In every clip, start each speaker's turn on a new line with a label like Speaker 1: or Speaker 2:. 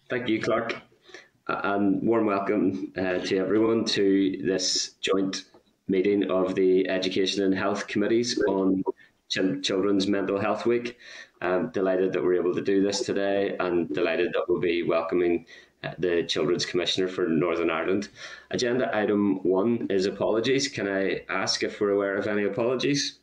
Speaker 1: Thank you, Clark, and warm welcome to everyone to this joint meeting of the Education and Health Committees on Children's Mental Health Week. I'm delighted that we're able to do this today and delighted that we'll be welcoming the Children's Commissioner for Northern Ireland. Agenda item 1 is apologies. Can I ask if we're aware of any apologies?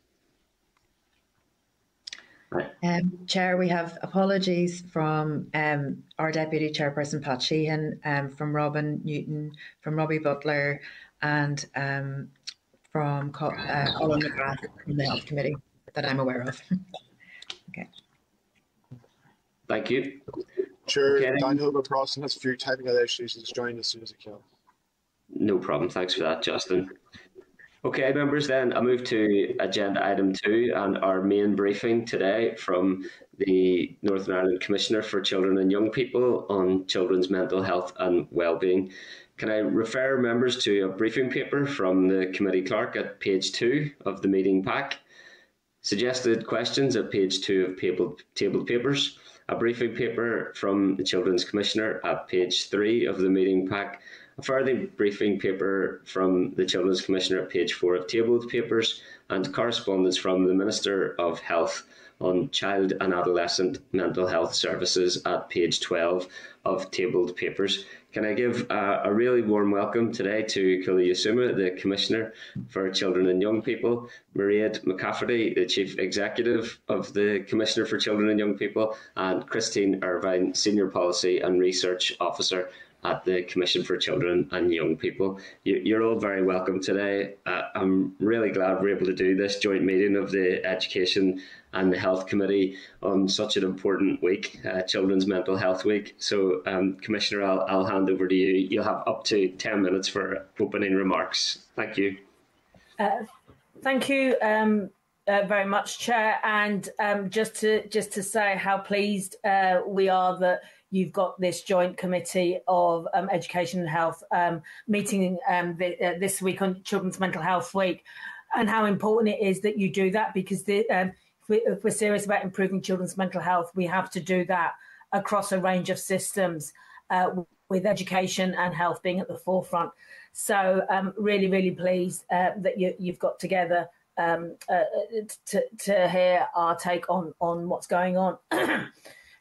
Speaker 2: Chair, we have apologies from our Deputy Chairperson Pat Sheehan, from Robin Newton, from Robbie Butler, and from Colin McGrath from the Health Committee that I'm aware of. Okay.
Speaker 1: Thank you.
Speaker 3: Chair,
Speaker 1: Okay,
Speaker 3: Dan Hilbert-Crossan has a few technical issues. He's joined as soon as he can.
Speaker 1: No problem. Thanks for that, Justin. Okay, members, then I move to agenda item 2 and our main briefing today from the Northern Ireland Commissioner for Children and Young People on children's mental health and wellbeing. Can I refer members to a briefing paper from the committee clerk at page 2 of the meeting pack? Suggested questions at page 2 of tabled papers. A briefing paper from the Children's Commissioner at page 3 of the meeting pack. A further briefing paper from the Children's Commissioner at page 4 of tabled papers, and correspondence from the Minister of Health on child and adolescent mental health services at page 12 of tabled papers. Can I give a really warm welcome today to Kula Yasuma, the Commissioner for Children and Young People, Mairead McCafferty, the Chief Executive of the Commissioner for Children and Young People, and Christine Irvine, Senior Policy and Research Officer at the Commission for Children and Young People. You're all very welcome today. I'm really glad we're able to do this joint meeting of the Education and the Health Committee on such an important week, Children's Mental Health Week. So, Commissioner, I'll hand over to you. You'll have up to 10 minutes for opening remarks. Thank you.
Speaker 4: Thank you very much, Chair. And just to say how pleased we are that you've got this joint committee of education and health meeting this week on Children's Mental Health Week, and how important it is that you do that, because if we're serious about improving children's mental health, we have to do that across a range of systems, with education and health being at the forefront. So really, really pleased that you've got together to hear our take on what's going on.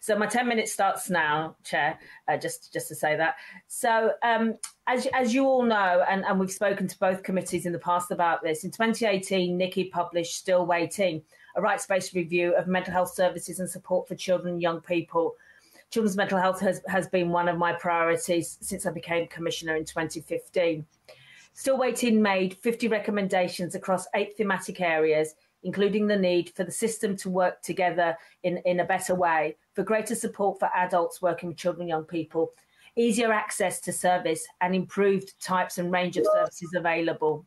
Speaker 4: So my 10 minutes starts now, Chair, just to say that. So as you all know, and we've spoken to both committees in the past about this, in 2018, NICI published Still Waiting, a rights-based review of mental health services and support for children and young people. Children's mental health has been one of my priorities since I became Commissioner in 2015. Still Waiting made 50 recommendations across 8 thematic areas, including the need for the system to work together in a better way, for greater support for adults working with children and young people, easier access to service, and improved types and range of services available.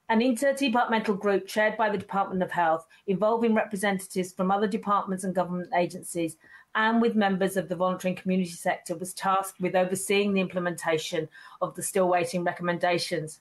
Speaker 4: An interdepartmental group chaired by the Department of Health, involving representatives from other departments and government agencies, and with members of the voluntary and community sector, was tasked with overseeing the implementation of the Still Waiting recommendations.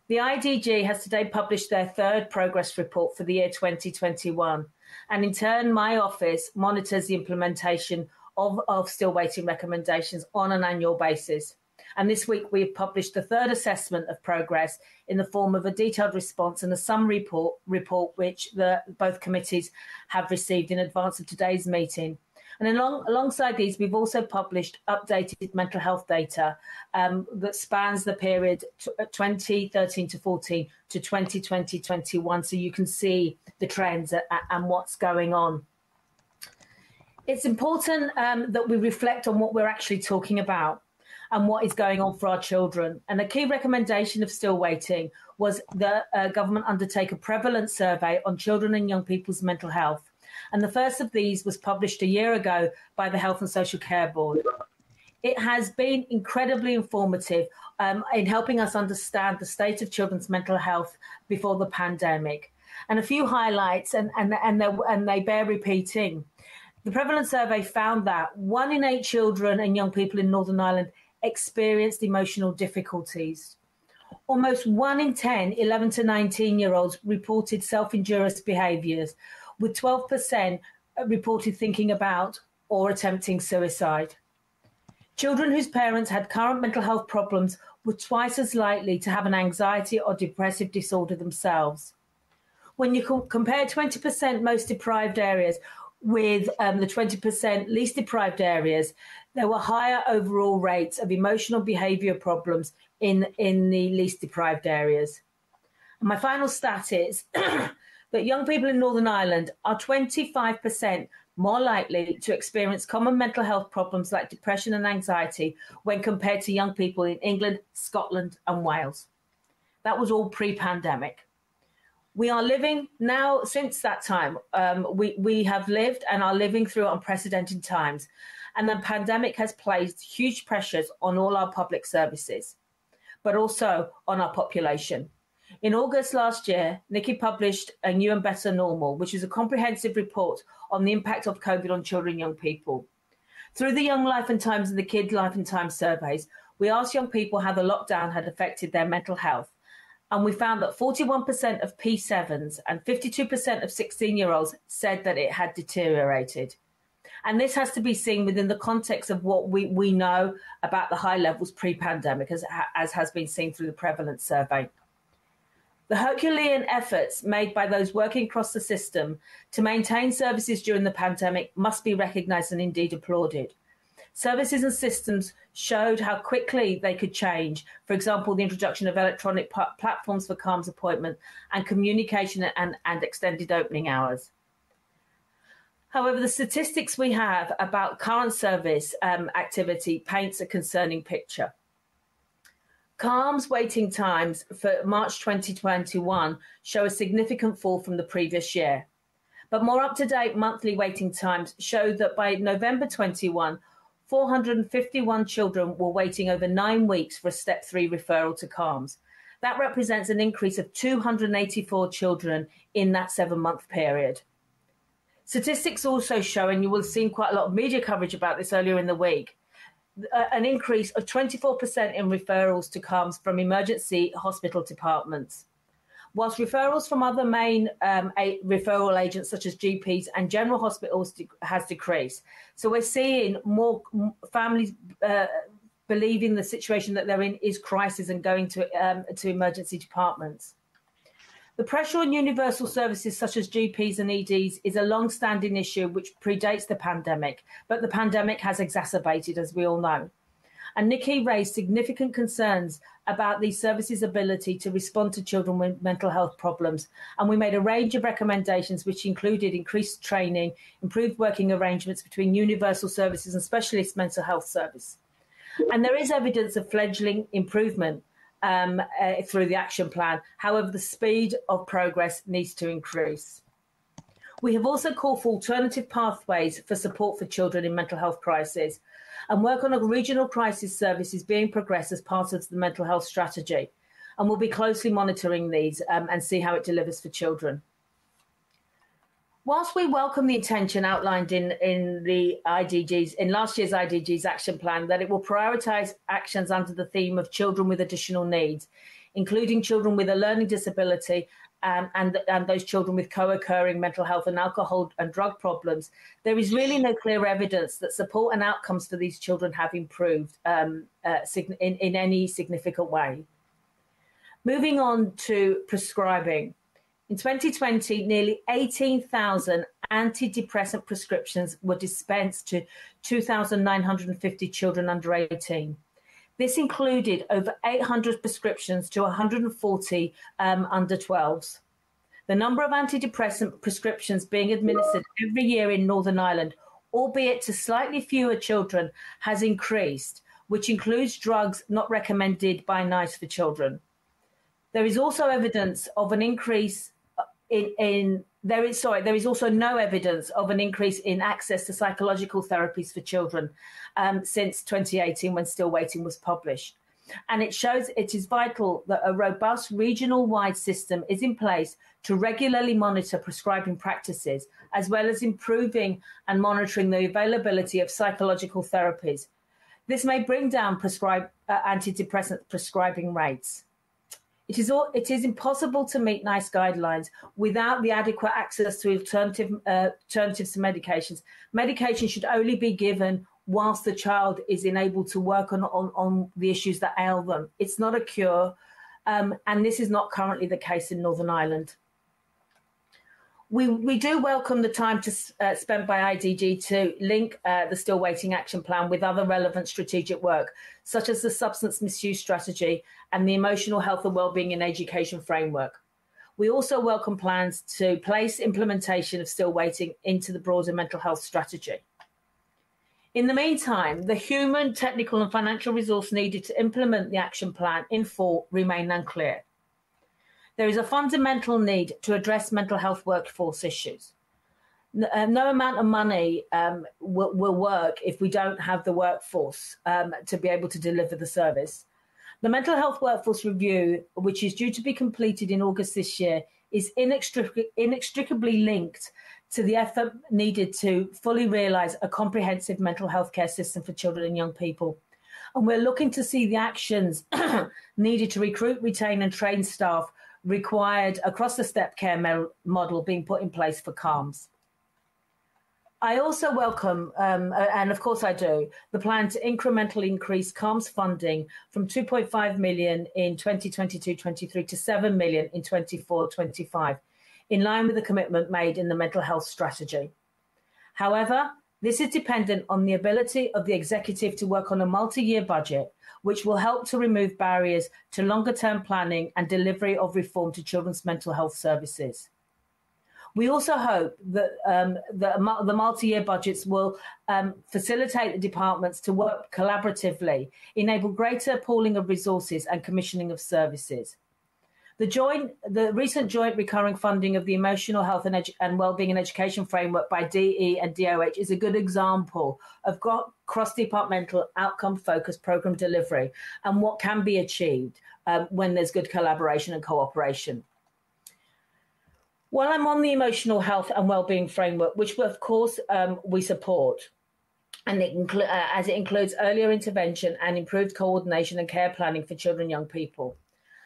Speaker 4: The IDG has today published their 3rd progress report for the year 2021, and in turn, my office monitors the implementation of Still Waiting recommendations on an annual basis. And this week, we have published the 3rd assessment of progress in the form of a detailed response and a summary report which both committees have received in advance of today's meeting. And alongside these, we've also published updated mental health data that spans the period 2013 to 14 to 2020-21, so you can see the trends and what's going on. It's important that we reflect on what we're actually talking about and what is going on for our children. And a key recommendation of Still Waiting was that government undertake a prevalence survey on children and young people's mental health. And the first of these was published a year ago by the Health and Social Care Board. It has been incredibly informative in helping us understand the state of children's mental health before the pandemic. And a few highlights, and they bear repeating. The prevalence survey found that 1 in 8 children and young people in Northern Ireland experienced emotional difficulties. Almost 1 in 10 11 to 19-year-olds reported self-injurious behaviours, with 12% reported thinking about or attempting suicide. Children whose parents had current mental health problems were twice as likely to have an anxiety or depressive disorder themselves. When you compare 20% most deprived areas with the 20% least deprived areas, there were higher overall rates of emotional behaviour problems in the least deprived areas. And my final stat is that young people in Northern Ireland are 25% more likely to experience common mental health problems like depression and anxiety when compared to young people in England, Scotland and Wales. That was all pre-pandemic. We are living now, since that time, we have lived and are living through unprecedented times. And the pandemic has placed huge pressures on all our public services, but also on our population. In August last year, Nikki published A New and Better Normal, which is a comprehensive report on the impact of COVID on children and young people. Through the Young Life and Times and the Kid Life and Times surveys, we asked young people how the lockdown had affected their mental health. And we found that 41% of P7s and 52% of 16-year-olds said that it had deteriorated. And this has to be seen within the context of what we know about the high levels pre-pandemic, as has been seen through the prevalence survey. The Herculean efforts made by those working across the system to maintain services during the pandemic must be recognised and indeed applauded. Services and systems showed how quickly they could change. For example, the introduction of electronic platforms for CALMS appointment and communication and extended opening hours. However, the statistics we have about current service activity paints a concerning picture. CALMS waiting times for March 2021 show a significant fall from the previous year. But more up-to-date monthly waiting times show that by November 21, 451 children were waiting over 9 weeks for a Step 3 referral to CALMS. That represents an increase of 284 children in that 7-month period. Statistics also show, and you will have seen quite a lot of media coverage about this earlier in the week, an increase of 24% in referrals to CALMS from emergency hospital departments. Whilst referrals from other main referral agents such as GPs and general hospitals has decreased. So we're seeing more families believing the situation that they're in is crisis and going to emergency departments. The pressure on universal services such as GPs and EDs is a long-standing issue which predates the pandemic, but the pandemic has exacerbated, as we all know. And Nikki raised significant concerns about these services' ability to respond to children with mental health problems. And we made a range of recommendations which included increased training, improved working arrangements between universal services and specialist mental health service. And there is evidence of fledgling improvement through the action plan. However, the speed of progress needs to increase. We have also called for alternative pathways for support for children in mental health crisis, and work on a regional crisis service is being progressed as part of the mental health strategy. And we'll be closely monitoring these and see how it delivers for children. Whilst we welcome the intention outlined in the IDGs, in last year's IDGs action plan, that it will prioritise actions under the theme of children with additional needs, including children with a learning disability and those children with co-occurring mental health and alcohol and drug problems, there is really no clear evidence that support and outcomes for these children have improved in any significant way. Moving on to prescribing. In 2020, nearly 18,000 antidepressant prescriptions were dispensed to 2,950 children under 18. This included over 800 prescriptions to 140 under 12s. The number of antidepressant prescriptions being administered every year in Northern Ireland, albeit to slightly fewer children, has increased, which includes drugs not recommended by NICE for children. There is also evidence of an increase there is also no evidence of an increase in access to psychological therapies for children since 2018, when Still Waiting was published. And it shows it is vital that a robust regional-wide system is in place to regularly monitor prescribing practices, as well as improving and monitoring the availability of psychological therapies. This may bring down antidepressant prescribing rates. It is impossible to meet NICE guidelines without the adequate access to alternatives to medications. Medication should only be given whilst the child is enabled to work on the issues that ail them. It's not a cure, and this is not currently the case in Northern Ireland. We do welcome the time spent by IDG to link the Still Waiting Action Plan with other relevant strategic work, such as the Substance Misuse Strategy and the Emotional Health and Wellbeing in Education Framework. We also welcome plans to place implementation of Still Waiting into the broader mental health strategy. In the meantime, the human, technical and financial resource needed to implement the action plan in full remain unclear. There is a fundamental need to address mental health workforce issues. No amount of money will work if we don't have the workforce to be able to deliver the service. The Mental Health Workforce Review, which is due to be completed in August this year, is inextricably linked to the effort needed to fully realise a comprehensive mental health care system for children and young people. And we're looking to see the actions needed to recruit, retain and train staff required across the step care model being put in place for CALMS. I also welcome, and of course I do, the plan to incrementally increase CALMS funding from 2.5 million in 2022-23 to 7 million in 24-25, in line with the commitment made in the mental health strategy. However, this is dependent on the ability of the executive to work on a multi-year budget, which will help to remove barriers to longer-term planning and delivery of reform to children's mental health services. We also hope that the multi-year budgets will facilitate the departments to work collaboratively, enable greater pooling of resources and commissioning of services. The recent joint recurring funding of the Emotional Health and Wellbeing and Education Framework by DE and DOH is a good example of cross-departmental outcome-focused programme delivery and what can be achieved when there's good collaboration and cooperation. While I'm on the Emotional Health and Wellbeing Framework, which of course we support, and as it includes earlier intervention and improved coordination and care planning for children and young people.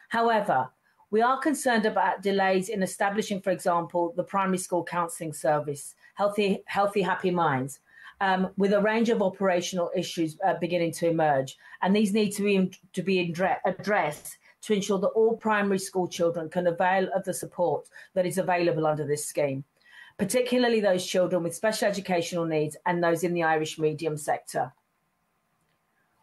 Speaker 4: However, we are concerned about delays in establishing, for example, the primary school counselling service, Healthy Happy Minds, with a range of operational issues beginning to emerge. And these need to be addressed to ensure that all primary school children can avail of the support that is available under this scheme, particularly those children with special educational needs and those in the Irish medium sector.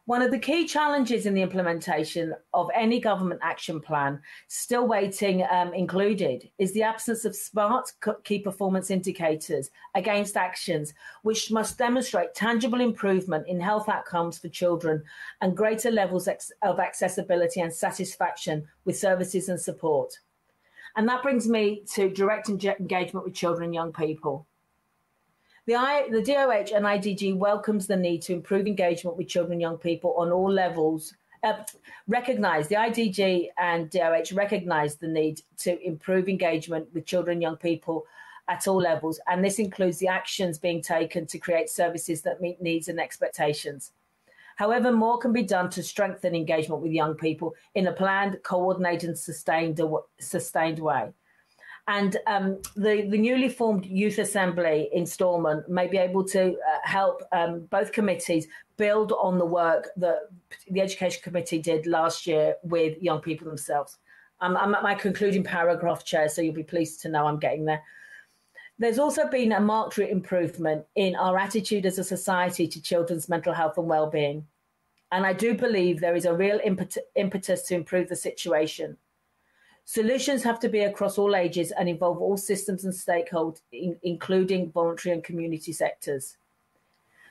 Speaker 4: One of the key challenges in the implementation of any government action plan, Still Waiting included, is the absence of smart key performance indicators against actions which must demonstrate tangible improvement in health outcomes for children and greater levels of accessibility and satisfaction with services and support. And that brings me to direct engagement with children and young people. The DOH and IDG welcomes the need to improve engagement with children and young people on all levels. The IDG and DOH recognise the need to improve engagement with children and young people at all levels, and this includes the actions being taken to create services that meet needs and expectations. However, more can be done to strengthen engagement with young people in a planned, coordinated and sustained way. And the newly formed Youth Assembly in Stormont may be able to help both committees build on the work that the Education Committee did last year with young people themselves. I'm at my concluding paragraph, Chair, so you'll be pleased to know I'm getting there. There's also been a marked improvement in our attitude as a society to children's mental health and well-being. And I do believe there is a real impetus to improve the situation. Solutions have to be across all ages and involve all systems and stakeholders, including voluntary and community sectors.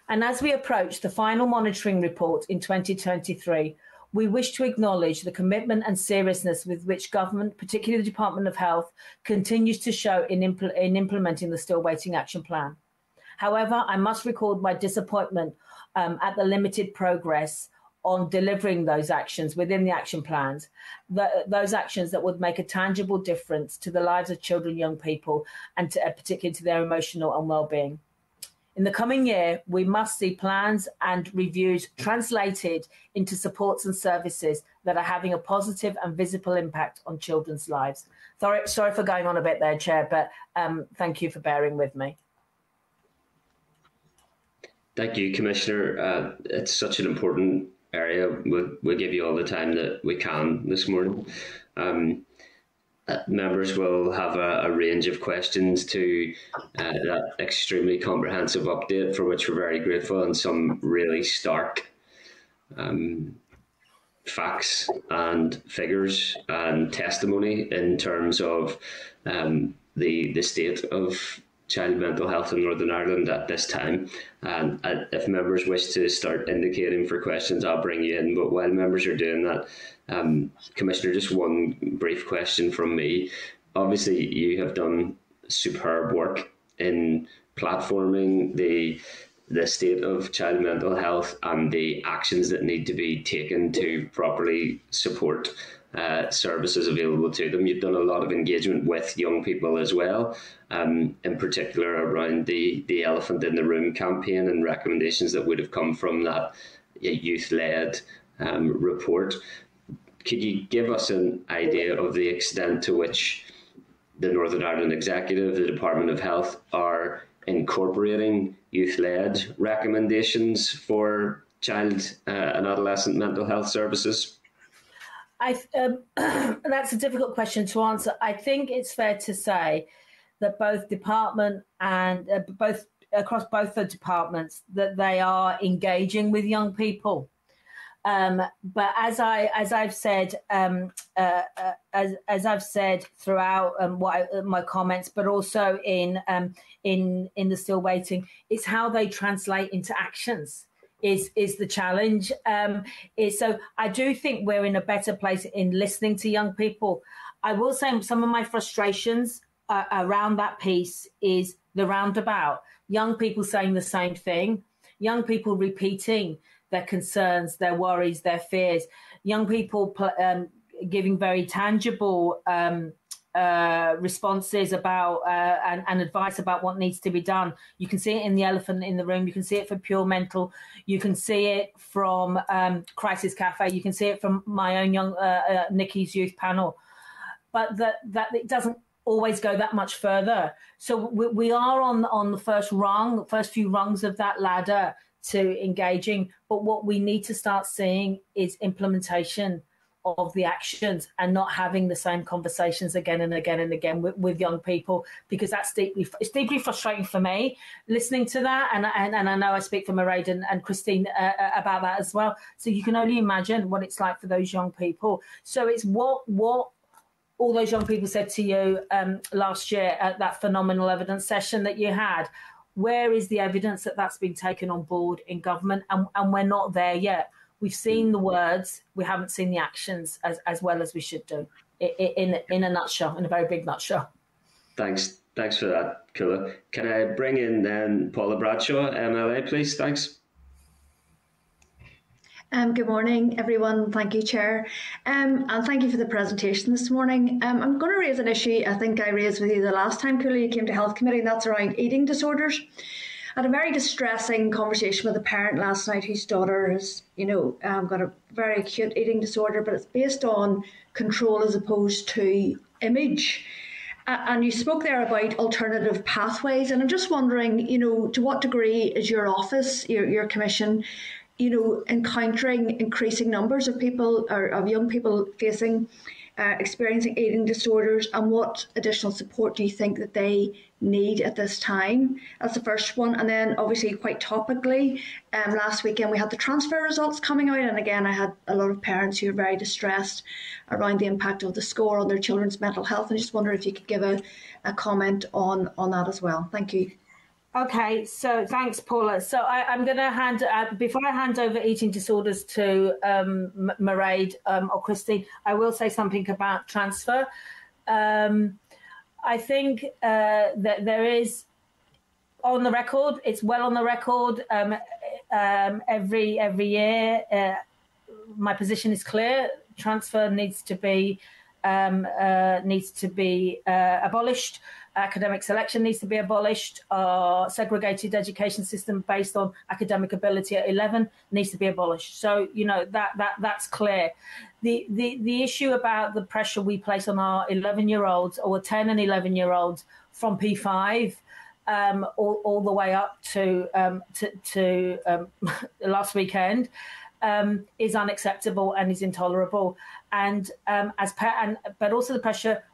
Speaker 4: And as we approach the final monitoring report in 2023, we wish to acknowledge the commitment and seriousness with which government, particularly the Department of Health, continues to show in implementing the Still Waiting Action Plan. However, I must record my disappointment at the limited progress on delivering those actions within the action plans, those actions that would make a tangible difference to the lives of children and young people, and particularly to their emotional and well-being. In the coming year, we must see plans and reviews translated into supports and services that are having a positive and visible impact on children's lives. Sorry for going on a bit there, Chair, but thank you for bearing with me.
Speaker 1: Thank you, Commissioner. It's such an important area. We'll give you all the time that we can this morning. Members will have a range of questions to that extremely comprehensive update, for which we're very grateful, and some really stark facts and figures and testimony in terms of the state of child mental health in Northern Ireland at this time. And if members wish to start indicating for questions, I'll bring you in. But while members are doing that, Commissioner, just one brief question from me. Obviously, you have done superb work in platforming the state of child mental health and the actions that need to be taken to properly support services available to them. You've done a lot of engagement with young people as well, in particular around the Elephant in the Room campaign and recommendations that would have come from that youth-led report. Could you give us an idea of the extent to which the Northern Ireland Executive, the Department of Health, are incorporating youth-led recommendations for child and adolescent mental health services?
Speaker 4: That's a difficult question to answer. I think it's fair to say that both department and across both the departments, that they are engaging with young people. But as I've said throughout my comments, but also in the Still Waiting, it's how they translate into actions is the challenge. So I do think we're in a better place in listening to young people. I will say some of my frustrations around that piece is the roundabout. Young people saying the same thing, young people repeating their concerns, their worries, their fears, young people giving very tangible responses about and advice about what needs to be done. You can see it in the Elephant in the Room. You can see it from Pure Mental. You can see it from Crisis Cafe. You can see it from my own young Nikki's youth panel. But that it doesn't always go that much further. So we are on the first few rungs of that ladder to engaging. But what we need to start seeing is implementation of the actions and not having the same conversations again and again and again with young people, because it's deeply frustrating for me listening to that, and I know I speak for Mairead and Christine about that as well. So you can only imagine what it's like for those young people. So it's what all those young people said to you last year at that phenomenal evidence session that you had. Where is the evidence that that's been taken on board in government? And we're not there yet. We've seen the words, we haven't seen the actions as well as we should do, in a nutshell, in a very big nutshell.
Speaker 1: Thanks for that, Cuala. Can I bring in then Paula Bradshaw, MLA, please? Thanks.
Speaker 5: Good morning, everyone. Thank you, Chair. And thank you for the presentation this morning. I'm going to raise an issue I think I raised with you the last time, Cuala, you came to Health Committee, and that's around eating disorders. I had a very distressing conversation with a parent last night whose daughter has, got a very acute eating disorder, but it's based on control as opposed to image. And you spoke there about alternative pathways, and I'm just wondering, to what degree is your office, your commission, encountering increasing numbers of people or of young people experiencing eating disorders, and what additional support do you think that they need at this time? That's the first one. And then obviously quite topically, last weekend we had the transfer results coming out, and again I had a lot of parents who are very distressed around the impact of the score on their children's mental health, and I just wonder if you could give a comment on that as well. Thank you.
Speaker 4: Okay, so thanks, Paula. So I'm going to before I hand over eating disorders to Mairead or Christine, I will say something about transfer. I think that there is, on the record, it's well on the record, every year, my position is clear. Transfer needs to be abolished. Academic selection needs to be abolished. Our segregated education system based on academic ability at 11 needs to be abolished. So, you know, that's clear. The issue about the pressure we place on our 11-year-olds or 10 and 11-year-olds from P5 all the way up to last weekend is unacceptable and is intolerable. And but also the pressure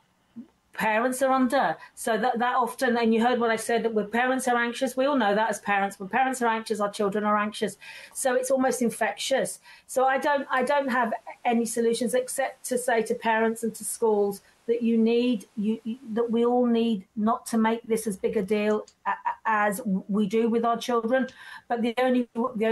Speaker 4: parents are under. So that often, and you heard what I said, that when parents are anxious, we all know that as parents, when parents are anxious, our children are anxious. So it's almost infectious. So I don't have any solutions except to say to parents and to schools that that we all need not to make this as big a deal as we do with our children. But the only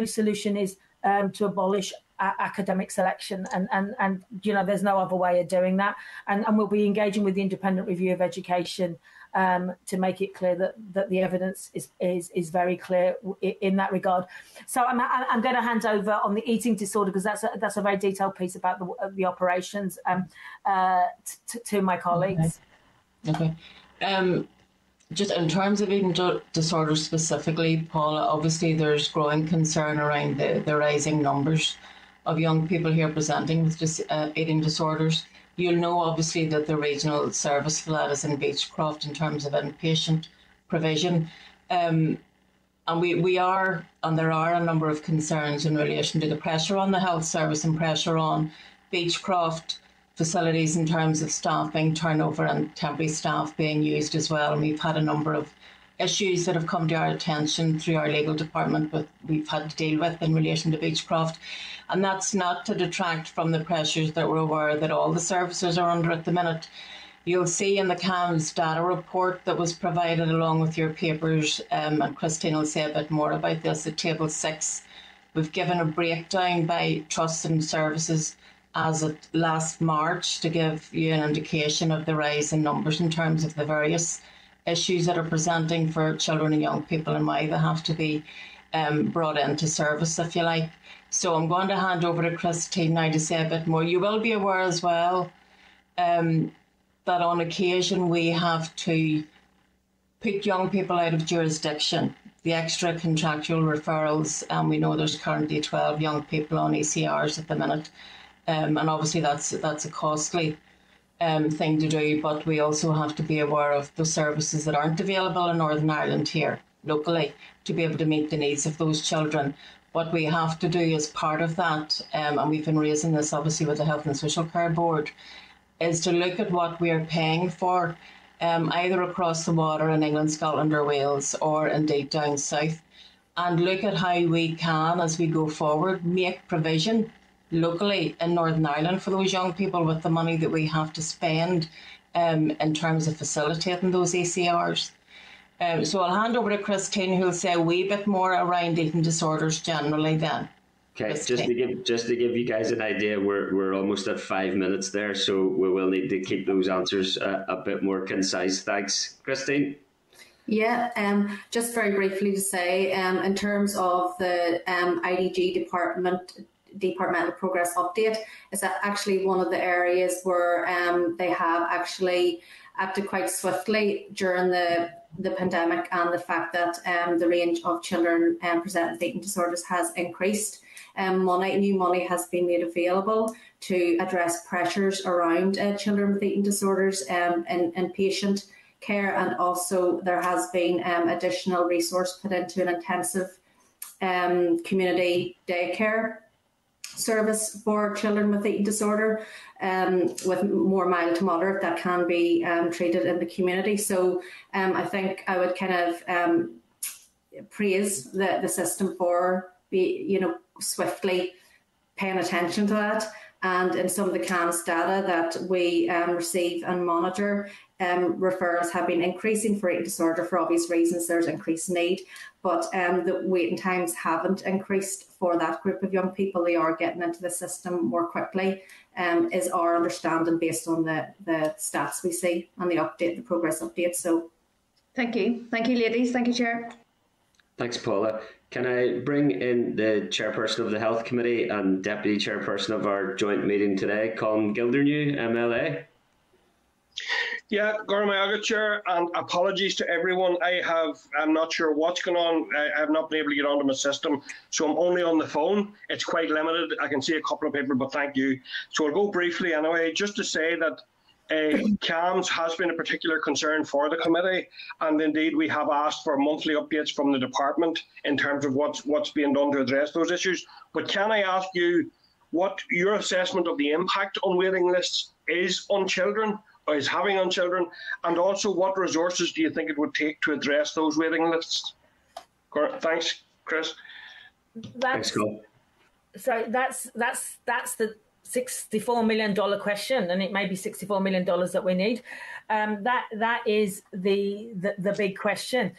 Speaker 4: solution is to abolish academic selection, and you know, there's no other way of doing that. And we'll be engaging with the Independent Review of Education to make it clear that the evidence is very clear in that regard. So I'm going to hand over on the eating disorder, because that's a very detailed piece about the operations to my colleagues.
Speaker 6: Okay. Just in terms of eating disorders specifically, Paula, obviously there's growing concern around the rising numbers of young people here presenting with eating disorders. You'll know obviously that the regional service for that is in Beechcroft in terms of inpatient provision. And there are a number of concerns in relation to the pressure on the health service and pressure on Beechcroft facilities in terms of staffing, turnover and temporary staff being used as well. And we've had a number of issues that have come to our attention through our legal department that we've had to deal with in relation to Beechcroft. And that's not to detract from the pressures that we're aware that all the services are under at the minute. You'll see in the CAMHS data report that was provided along with your papers, and Christine will say a bit more about this, at table 6, we've given a breakdown by trusts and services as of last March to give you an indication of the rise in numbers in terms of the various issues that are presenting for children and young people and why they have to be brought into service, if you like. So I'm going to hand over to Christine now to say a bit more. You will be aware as well that on occasion we have to put young people out of jurisdiction. The extra contractual referrals, and we know there's currently 12 young people on ECRs at the minute. And obviously that's a costly thing to do, but we also have to be aware of the services that aren't available in Northern Ireland here locally to be able to meet the needs of those children. What we have to do as part of that, and we've been raising this obviously with the Health and Social Care Board, is to look at what we are paying for either across the water in England, Scotland or Wales, or indeed down south, and look at how we can, as we go forward, make provision locally in Northern Ireland for those young people with the money that we have to spend in terms of facilitating those ECRs. So I'll hand over to Christine, who'll say a wee bit more around eating disorders generally then.
Speaker 1: Okay, just to give you guys an idea, we're almost at 5 minutes there, so we will need to keep those answers a bit more concise. Thanks, Christine.
Speaker 7: Yeah, just very briefly to say, in terms of the IDG departmental progress update, is that actually one of the areas where they have actually acted quite swiftly during the pandemic, and the fact that the range of children presenting with eating disorders has increased. New money has been made available to address pressures around children with eating disorders in patient care, and also there has been additional resource put into an intensive community daycare service for children with eating disorder, with more mild to moderate that can be treated in the community. So I think I would kind of praise the system for swiftly paying attention to that. And in some of the CAMHS data that we receive and monitor, referrals have been increasing for eating disorder for obvious reasons. There's increased need, but the waiting times haven't increased for that group of young people. They are getting into the system more quickly, is our understanding based on the stats we see and the progress update. So,
Speaker 5: thank you, ladies. Thank you, Chair.
Speaker 1: Thanks, Paula. Can I bring in the chairperson of the Health Committee and deputy chairperson of our joint meeting today, Colin Gildernew, MLA?
Speaker 8: Yeah, Gormayaga Chair, and apologies to everyone. I'm not sure what's going on. I have not been able to get onto my system, so I'm only on the phone. It's quite limited. I can see a couple of people, but thank you. So I'll go briefly anyway, just to say that CAMHS has been a particular concern for the committee, and indeed we have asked for monthly updates from the department in terms of what's being done to address those issues. But can I ask you what your assessment of the impact on waiting lists is on children, or is having on children, and also what resources do you think it would take to address those waiting lists? Thanks, Chris.
Speaker 1: Thanks, Scott.
Speaker 4: So that's the $64 million question, and it may be $64 million that we need. That is the big question.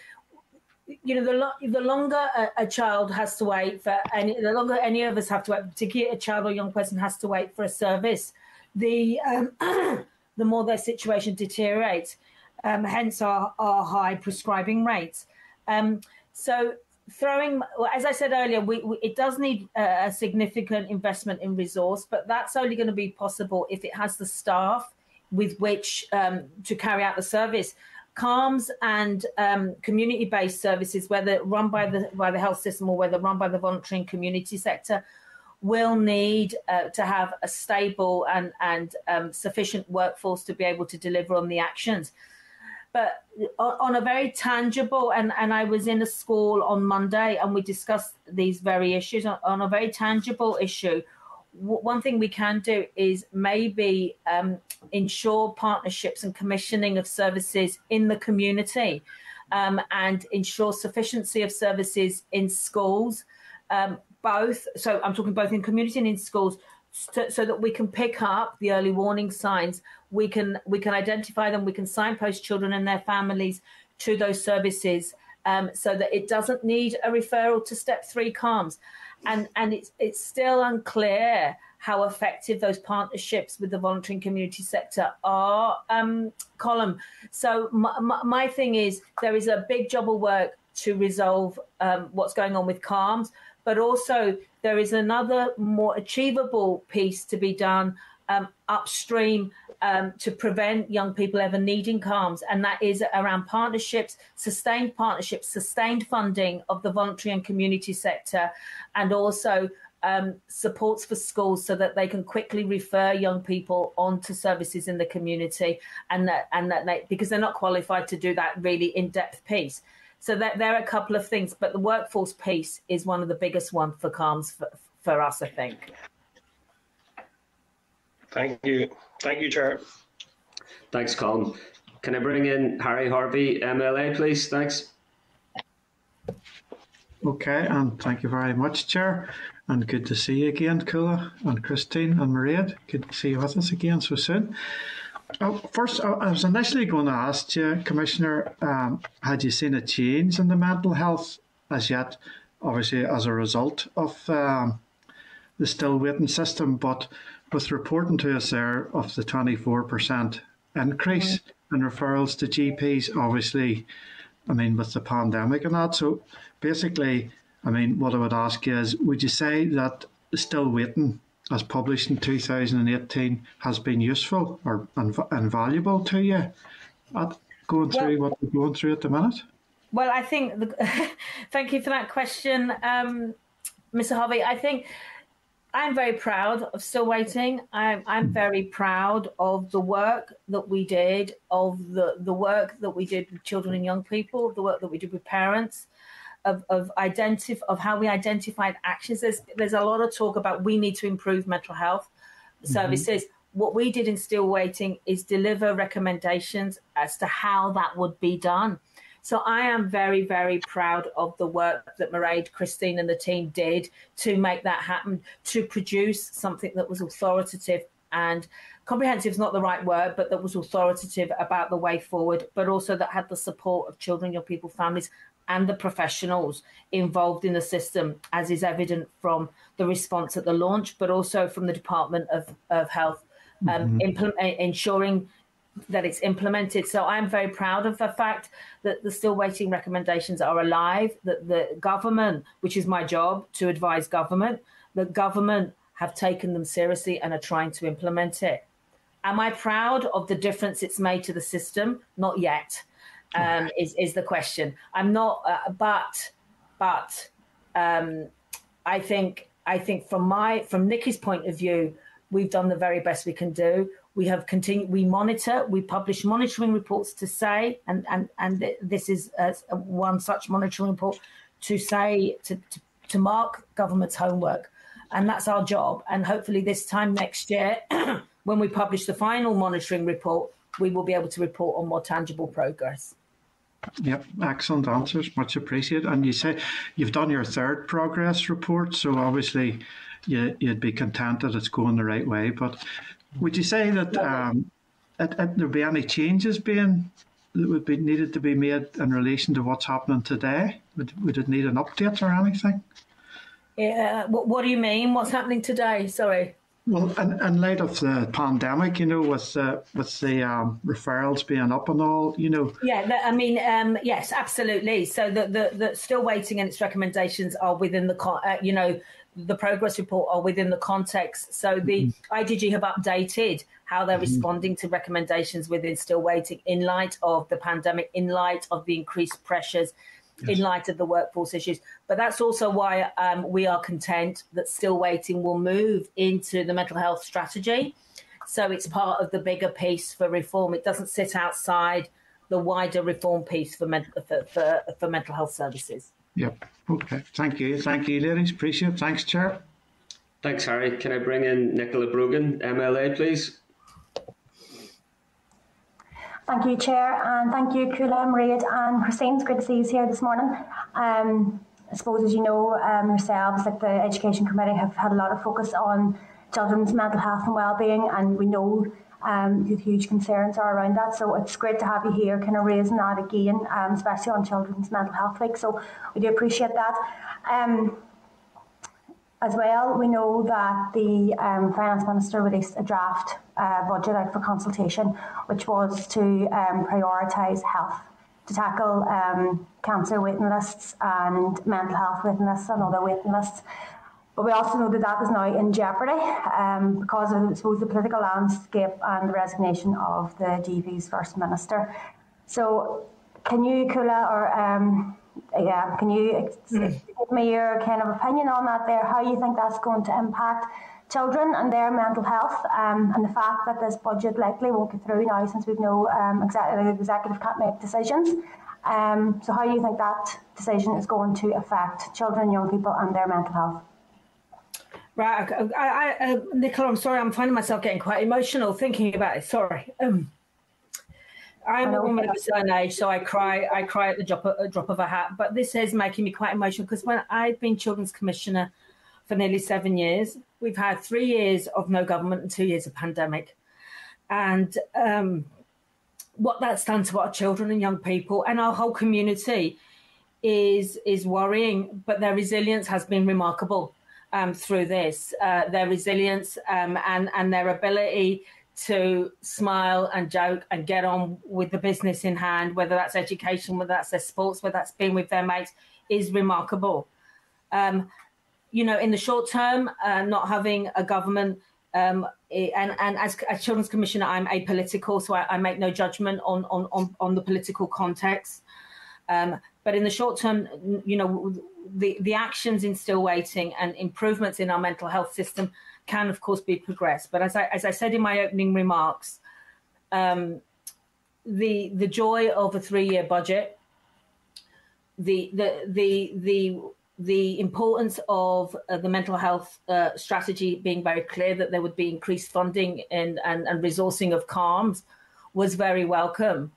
Speaker 4: You know, the longer a child has to wait for, the longer any of us have to wait, particularly a child or young person has to wait for a service, the more their situation deteriorates. Hence our high prescribing rates. So as I said earlier, it does need a significant investment in resource, but that's only going to be possible if it has the staff with which to carry out the service. CAMHS and community-based services, whether run by the health system or whether run by the voluntary and community sector, will need to have a stable and sufficient workforce to be able to deliver on the actions. But on a very tangible, and I was in a school on Monday and we discussed these very issues. On a very tangible issue, one thing we can do is maybe ensure partnerships and commissioning of services in the community and ensure sufficiency of services in schools, both. So I'm talking both in community and in schools, so that we can pick up the early warning signs. We can identify them. We can signpost children and their families to those services, so that it doesn't need a referral to Step 3 CAMHS. And it's still unclear how effective those partnerships with the voluntary and community sector are, Colm. So my thing is, there is a big job of work to resolve what's going on with CAMHS, but also there is another more achievable piece to be done upstream to prevent young people ever needing CAMHS, and that is around partnerships, sustained funding of the voluntary and community sector, and also supports for schools so that they can quickly refer young people onto services in the community, and that because they're not qualified to do that really in-depth piece. So that there are a couple of things, but the workforce piece is one of the biggest ones for CAMHS for us, I think.
Speaker 8: Thank you, Chair.
Speaker 1: Thanks, Colm. Can I bring in Harry Harvey, MLA, please? Thanks.
Speaker 9: Okay, and thank you very much, Chair. And good to see you again, Kula and Christine and Mairead. Good to see you with us again so soon. First, I was initially going to ask you, Commissioner, had you seen a change in the mental health as yet, obviously as a result of the still waiting system, but with reporting to us there of the 24% increase in referrals to GPs, obviously, I mean, with the pandemic and that. So basically, I mean, what I would ask you is, would you say that still waiting, as published in 2018, has been useful or invaluable to you at going through what we're going through at the minute?
Speaker 4: Well, I think, thank you for that question, Mr. Harvey. I think I'm very proud of Still Waiting. I'm very proud of the work that we did, of the work that we did with children and young people, the work that we did with parents, of how we identified actions. There's a lot of talk about we need to improve mental health services. What we did in Still Waiting is deliver recommendations as to how that would be done. So I am very, very proud of the work that Mairead, Christine and the team did to make that happen, to produce something that was authoritative and comprehensive is not the right word, but that was authoritative about the way forward, but also that had the support of children, young people, families, and the professionals involved in the system, as is evident from the response at the launch, but also from the Department of Health, ensuring that it's implemented. So I'm very proud of the fact that the Still Waiting recommendations are alive, that the government, which is my job to advise government, the government have taken them seriously and are trying to implement it. Am I proud of the difference it's made to the system? Not yet, is the question. I'm not, but I think from Nikki's point of view, we've done the very best we can do. We have continued. We monitor. We publish monitoring reports to say, and this is one such monitoring report to say to mark government's homework, and that's our job. And hopefully, this time next year, when we publish the final monitoring report, we will be able to report on more tangible progress.
Speaker 9: Yep, excellent answers, much appreciated. And you say you've done your third progress report, so obviously you'd be content that it's going the right way. But would you say that there'd be any changes that would be needed to be made in relation to what's happening today? Would it need an update or anything?
Speaker 4: Yeah. What do you mean? What's happening today? Sorry.
Speaker 9: Well, in light of the pandemic, with the referrals being up and all,
Speaker 4: Yeah, yes, absolutely. So the still waiting and its recommendations are within the progress report are within the context. So the IDG have updated how they're responding to recommendations within still waiting in light of the pandemic, in light of the increased pressures, in light of the workforce issues. But that's also why we are content that still waiting will move into the mental health strategy. So it's part of the bigger piece for reform. It doesn't sit outside the wider reform piece for mental health services.
Speaker 9: Yep. Okay. Thank you, ladies. Appreciate it. Thanks, Chair.
Speaker 1: Thanks, Harry. Can I bring in Nicola Brogan, MLA, please?
Speaker 10: Thank you, Chair, and thank you, Cuala, Mairead and Christine. It's great to see you here this morning. I suppose, as you know, yourselves, like the Education Committee, have had a lot of focus on children's mental health and wellbeing, and we know the huge concerns are around that. So it's great to have you here, kind of raising that again, especially on Children's Mental Health Week. So we do appreciate that. As well, we know that the Finance Minister released a draft budget out for consultation, which was to prioritise health, to tackle cancer waiting lists and mental health waiting lists and other waiting lists. But we also know that that is now in jeopardy because of, I suppose, the political landscape and the resignation of the DV's First Minister. So can you, Cuala, or can you give me your kind of opinion on that there, how you think that's going to impact children and their mental health, and the fact that this budget likely won't get through now since we know the executive can't make decisions. So how do you think that decision is going to affect children, young people and their mental health?
Speaker 4: Right, Nicola, I'm sorry, I'm finding myself getting quite emotional thinking about it. Sorry. I'm a woman of a certain age, so I cry at the drop of a hat. But this is making me quite emotional because when I've been Children's Commissioner for nearly 7 years, we've had 3 years of no government and 2 years of pandemic. And what that's done to our children and young people and our whole community is worrying. But their resilience has been remarkable through this. Their resilience and their ability to smile and joke and get on with the business in hand, whether that's education, whether that's their sports, whether that's being with their mates, is remarkable. In the short term, not having a government, and as Children's Commissioner, I'm apolitical, so I make no judgment on the political context. But in the short term, the actions in still waiting and improvements in our mental health system can, of course, be progressed. But as I said in my opening remarks, the joy of a 3-year budget, the importance of the mental health strategy being very clear that there would be increased funding and resourcing of CALMS was very welcome.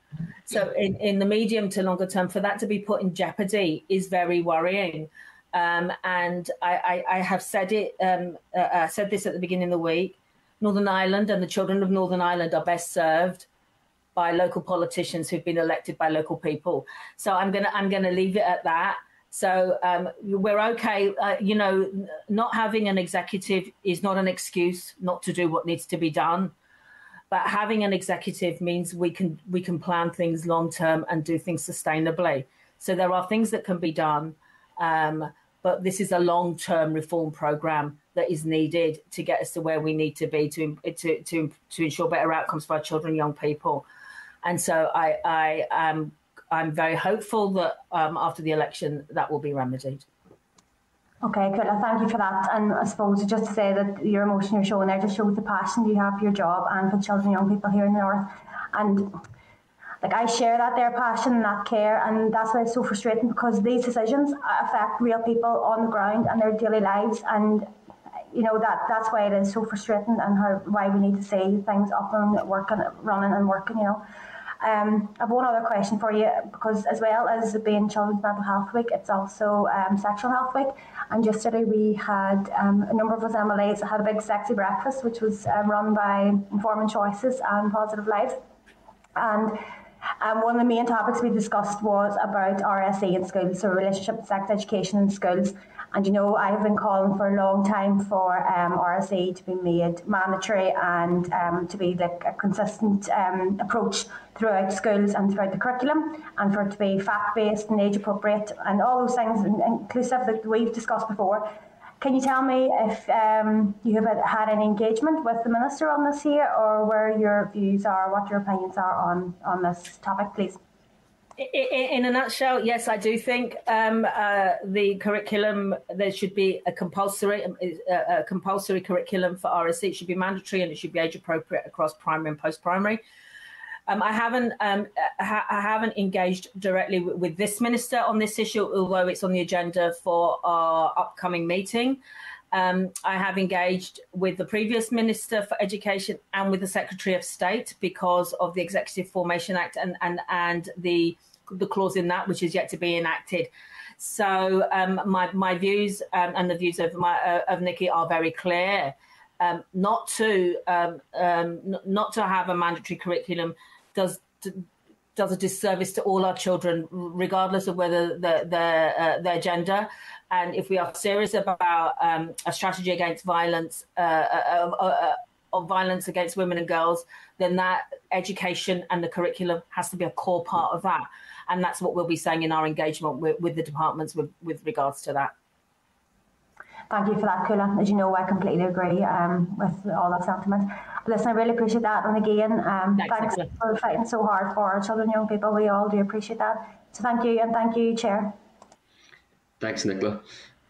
Speaker 4: So in the medium to longer term, for that to be put in jeopardy is very worrying. And I have said it. Said this at the beginning of the week. Northern Ireland and the children of Northern Ireland are best served by local politicians who've been elected by local people. So I'm gonna leave it at that. So we're okay. Not having an executive is not an excuse not to do what needs to be done. But having an executive means we can plan things long term and do things sustainably. So there are things that can be done. But this is a long-term reform programme that is needed to get us to where we need to be to ensure better outcomes for our children and young people. And so I'm very hopeful that after the election that will be remedied.
Speaker 10: Okay, cool. Thank you for that. And I suppose just to say that your emotion you're showing there just shows the passion you have for your job and for children and young people here in the North. And like, I share that their passion and that care, and that's why it's so frustrating, because these decisions affect real people on the ground and their daily lives, and you know that's why it is so frustrating, and why we need to see things up and working, running and working. You know, I have one other question for you, because as well as it being Children's Mental Health Week, it's also Sexual Health Week. And yesterday we had a number of us MLAs had a big sexy breakfast, which was run by Informing Choices and Positive Life. And one of the main topics we discussed was about RSE in schools, so relationship and sex education in schools. And you know, I have been calling for a long time for RSE to be made mandatory and to be like a consistent approach throughout schools and throughout the curriculum, and for it to be fact-based and age-appropriate and all those things inclusive that we've discussed before. Can you tell me if you have had any engagement with the Minister on this here, or where your views are, what your opinions are on this topic, please?
Speaker 4: In a nutshell, yes, I do think the curriculum, there should be a compulsory curriculum for RSE. It should be mandatory and it should be age appropriate across primary and post-primary. I haven't engaged directly with this minister on this issue, although it's on the agenda for our upcoming meeting. I have engaged with the previous Minister for Education and with the Secretary of State because of the Executive Formation Act and the clause in that, which is yet to be enacted. So my views and the views of Nikki are very clear. Not to have a mandatory curriculum does a disservice to all our children, regardless of whether their gender. And if we are serious about a strategy against violence, of violence against women and girls, then that education and the curriculum has to be a core part of that. And that's what we'll be saying in our engagement with the departments with regards to that.
Speaker 10: Thank you for that, Kula. As you know, I completely agree with all that sentiment. Listen, I really appreciate that. And again, thanks for fighting so hard for our children and young people. We all do appreciate that. So thank you, and thank you, Chair.
Speaker 1: Thanks, Nicola.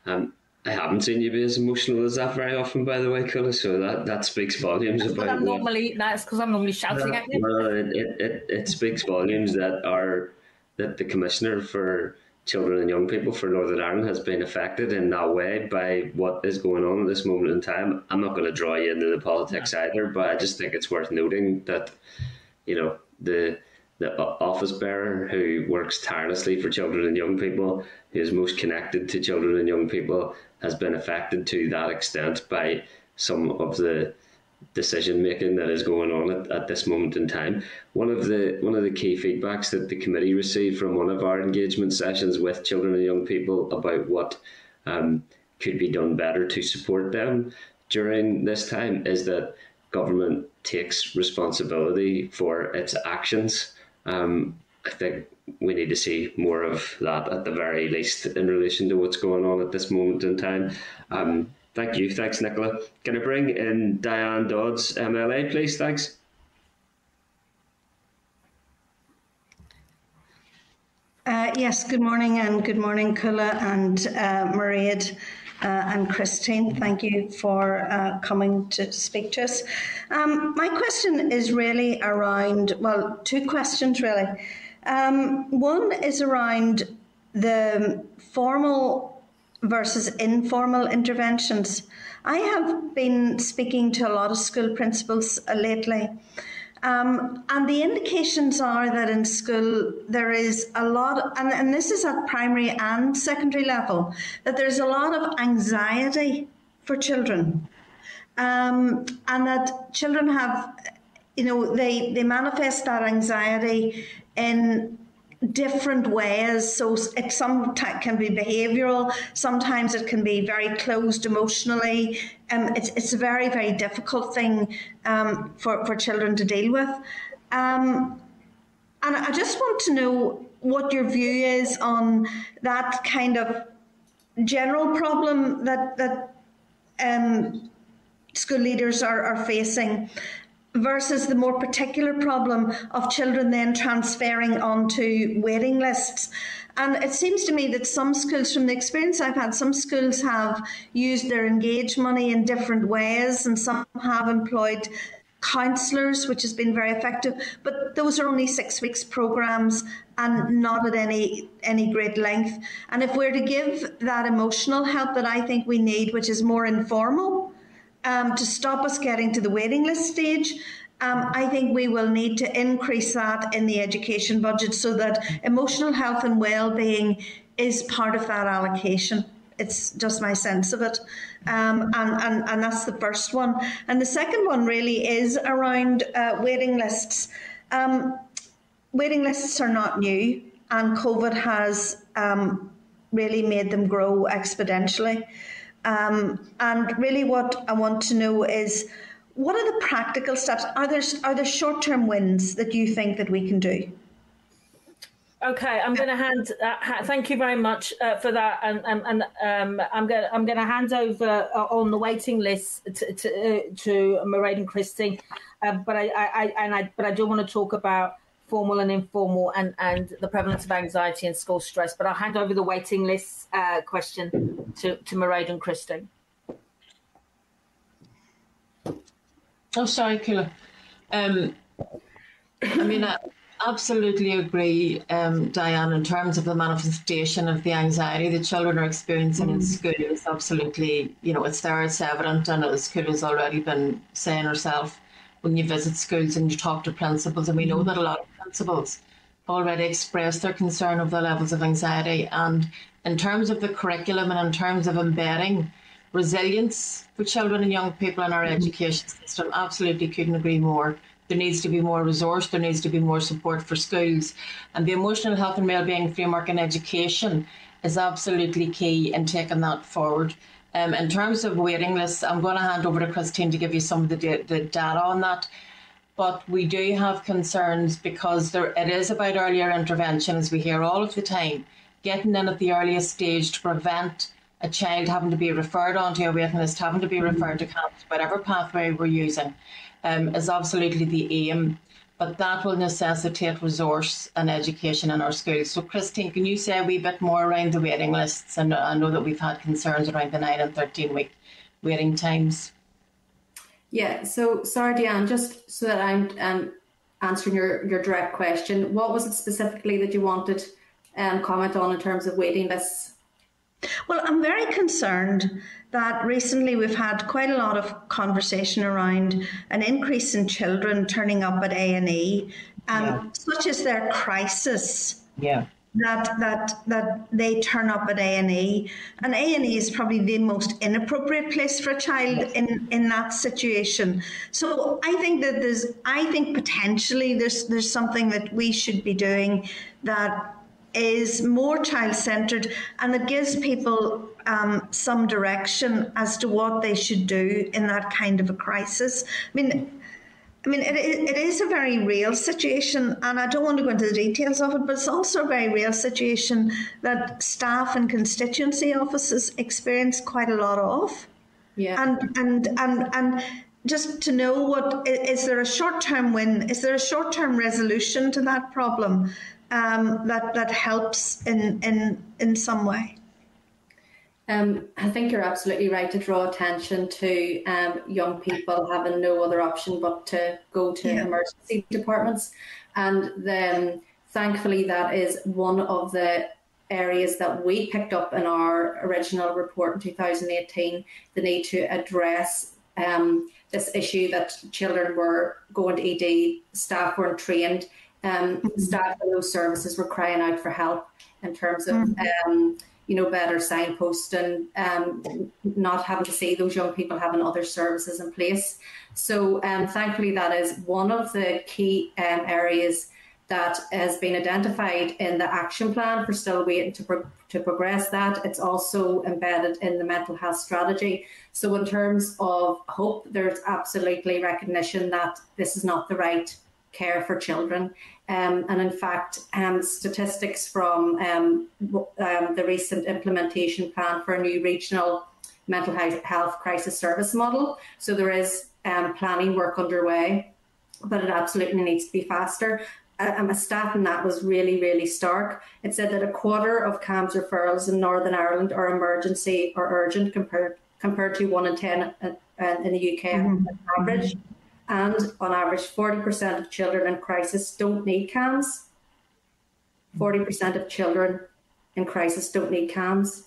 Speaker 1: I haven't seen you be as emotional as that very often, by the way, Kula, so that speaks volumes about
Speaker 4: That's because I'm normally shouting at you.
Speaker 1: Well, it speaks volumes that the Commissioner for Children and Young People for Northern Ireland has been affected in that way by what is going on at this moment in time. I'm not going to draw you into the politics either, but I just think it's worth noting that, you know, the office bearer who works tirelessly for children and young people, who is most connected to children and young people, has been affected to that extent by some of the decision making that is going on at this moment in time. One of the key feedbacks that the committee received from one of our engagement sessions with children and young people about what could be done better to support them during this time is that government takes responsibility for its actions. I think we need to see more of that at the very least in relation to what's going on at this moment in time. Thank you. Thanks, Nicola. Can I bring in Diane Dodds, MLA, please? Thanks.
Speaker 11: Yes, good morning, and good morning, Kula and Mairead and Christine. Thank you for coming to speak to us. My question is really around, well, two questions really. One is around the formal versus informal interventions. I have been speaking to a lot of school principals lately, and the indications are that in school there is a lot, and this is at primary and secondary level, that there's a lot of anxiety for children, and that children have, you know, they manifest that anxiety in different ways. So it sometimes can be behavioural, sometimes it can be very closed emotionally. It's a very, very difficult thing for children to deal with. And I just want to know what your view is on that kind of general problem that school leaders are facing, versus the more particular problem of children then transferring onto waiting lists. And it seems to me that some schools, from the experience I've had, some schools have used their Engage money in different ways, and some have employed counsellors, which has been very effective. But those are only 6 weeks programmes and not at any great length. And if we're to give that emotional help that I think we need, which is more informal, to stop us getting to the waiting list stage, I think we will need to increase that in the education budget so that emotional health and well-being is part of that allocation. It's just my sense of it. And that's the first one. And the second one really is around waiting lists. Waiting lists are not new, and COVID has really made them grow exponentially. And really what I want to know is, what are the practical steps? Are there short-term wins that you think that we can do?
Speaker 4: Okay, I'm going to hand. Thank you very much for that, and I'm going to hand over on the waiting list to Mairead and Christine, but I do want to talk about formal and informal and the prevalence of anxiety and school stress. But I'll hand over the waiting list question to Mairead and Christine.
Speaker 6: Oh, sorry, Kula. I mean, I absolutely agree, Diane, in terms of the manifestation of the anxiety that children are experiencing in school is absolutely, it's there, it's evident, and as Kula's already been saying herself, when you visit schools and you talk to principals, and we know that a lot of principals already expressed their concern of the levels of anxiety. And in terms of the curriculum and in terms of embedding resilience for children and young people in our education system, absolutely couldn't agree more. There needs to be more resource, there needs to be more support for schools. And the emotional health and wellbeing framework in education is absolutely key in taking that forward. In terms of waiting lists, I'm going to hand over to Christine to give you some of the data on that. But we do have concerns because it is about earlier intervention, as we hear all of the time, getting in at the earliest stage to prevent a child having to be referred onto a waiting list, having to be referred to camps, whatever pathway we're using, is absolutely the aim. But that will necessitate resource and education in our schools. So, Christine, can you say a wee bit more around the waiting lists? And I know that we've had concerns around the 9 and 13-week waiting times.
Speaker 7: Yeah, so sorry, Diane, just so that I'm answering your direct question, what was it specifically that you wanted comment on in terms of waiting lists?
Speaker 11: Well, I'm very concerned that recently we've had quite a lot of conversation around an increase in children turning up at A&E, such as their crisis.
Speaker 6: Yeah.
Speaker 11: That they turn up at A&E, and A&E is probably the most inappropriate place for a child in that situation. So I think that potentially there's something that we should be doing that is more child-centred and that gives people some direction as to what they should do in that kind of a crisis. I mean, it is a very real situation, and I don't want to go into the details of it, but it's also a very real situation that staff and constituency offices experience quite a lot of.
Speaker 7: Yeah.
Speaker 11: And just to know, is there a short-term win? Is there a short-term resolution to that problem that helps in some way?
Speaker 7: I think you're absolutely right to draw attention to young people having no other option but to go to emergency departments. And then thankfully that is one of the areas that we picked up in our original report in 2018, the need to address this issue that children were going to ED, staff weren't trained, staff in those services were crying out for help in terms of better signposts and not having to see those young people having other services in place. So thankfully that is one of the key areas that has been identified in the action plan for still waiting to progress that. It's also embedded in the mental health strategy. So in terms of hope, there's absolutely recognition that this is not the right care for children. And in fact, statistics from the recent implementation plan for a new regional mental health crisis service model. So there is planning work underway, but it absolutely needs to be faster. A stat in that was really, really stark. It said that a quarter of CAMHS referrals in Northern Ireland are emergency or urgent compared to 1 in 10 in the UK on average. And on average, 40% of children in crisis don't need CAMHS. 40% of children in crisis don't need CAMHS.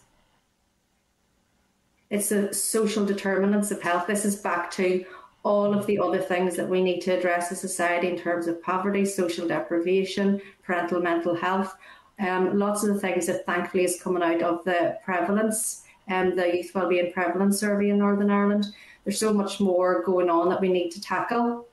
Speaker 7: It's the social determinants of health. This is back to all of the other things that we need to address as society in terms of poverty, social deprivation, parental mental health. Lots of the things that thankfully is coming out of the prevalence, the Youth Wellbeing Prevalence Survey in Northern Ireland. There's so much more going on that we need to tackle.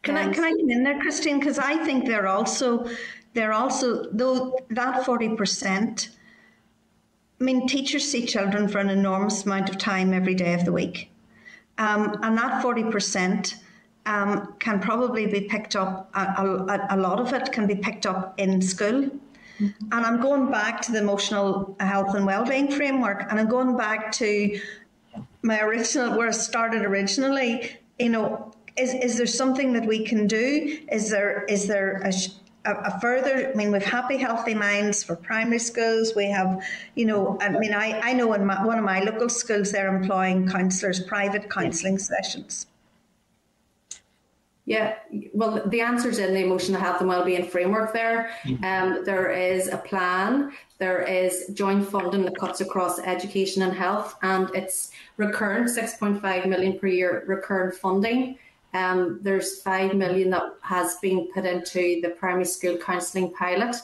Speaker 11: Can I come in there, Christine? Because I think they're also though that 40%. I mean, teachers see children for an enormous amount of time every day of the week. And that 40% can probably be picked up, a lot of it can be picked up in school. And I'm going back to the emotional health and wellbeing framework, and I'm going back to my original, where I started originally. Is there something that we can do? Is there a further, I mean, we've Happy Healthy Minds for primary schools. We have, I know in one of my local schools, they're employing counsellors, private counselling sessions.
Speaker 7: Yeah, well, the answer's in the emotional health and wellbeing framework there. There is a plan. There is joint funding that cuts across education and health, and it's recurrent, 6.5 million per year recurrent funding. There's 5 million that has been put into the primary school counselling pilot,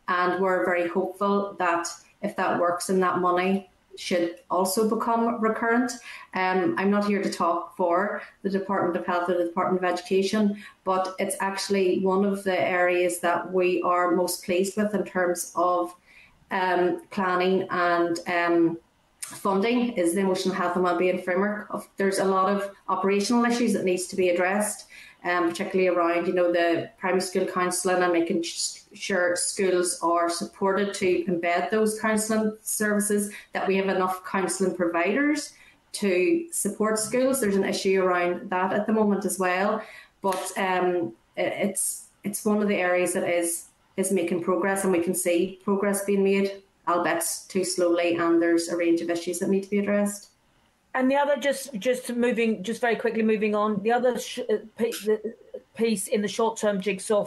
Speaker 7: and we're very hopeful that if that works and that money should also become recurrent. I'm not here to talk for the Department of Health or the Department of Education, but it's actually one of the areas that we are most pleased with in terms of planning and funding is the emotional health and wellbeing framework. There's a lot of operational issues that needs to be addressed, particularly around, the primary school counselling and making sure schools are supported to embed those counselling services, that we have enough counselling providers to support schools. There's an issue around that at the moment as well, but it's one of the areas that is making progress, and we can see progress being made, albeit too slowly, and there's a range of issues that need to be addressed.
Speaker 4: And the other, just very quickly moving on, the other piece in the short-term jigsaw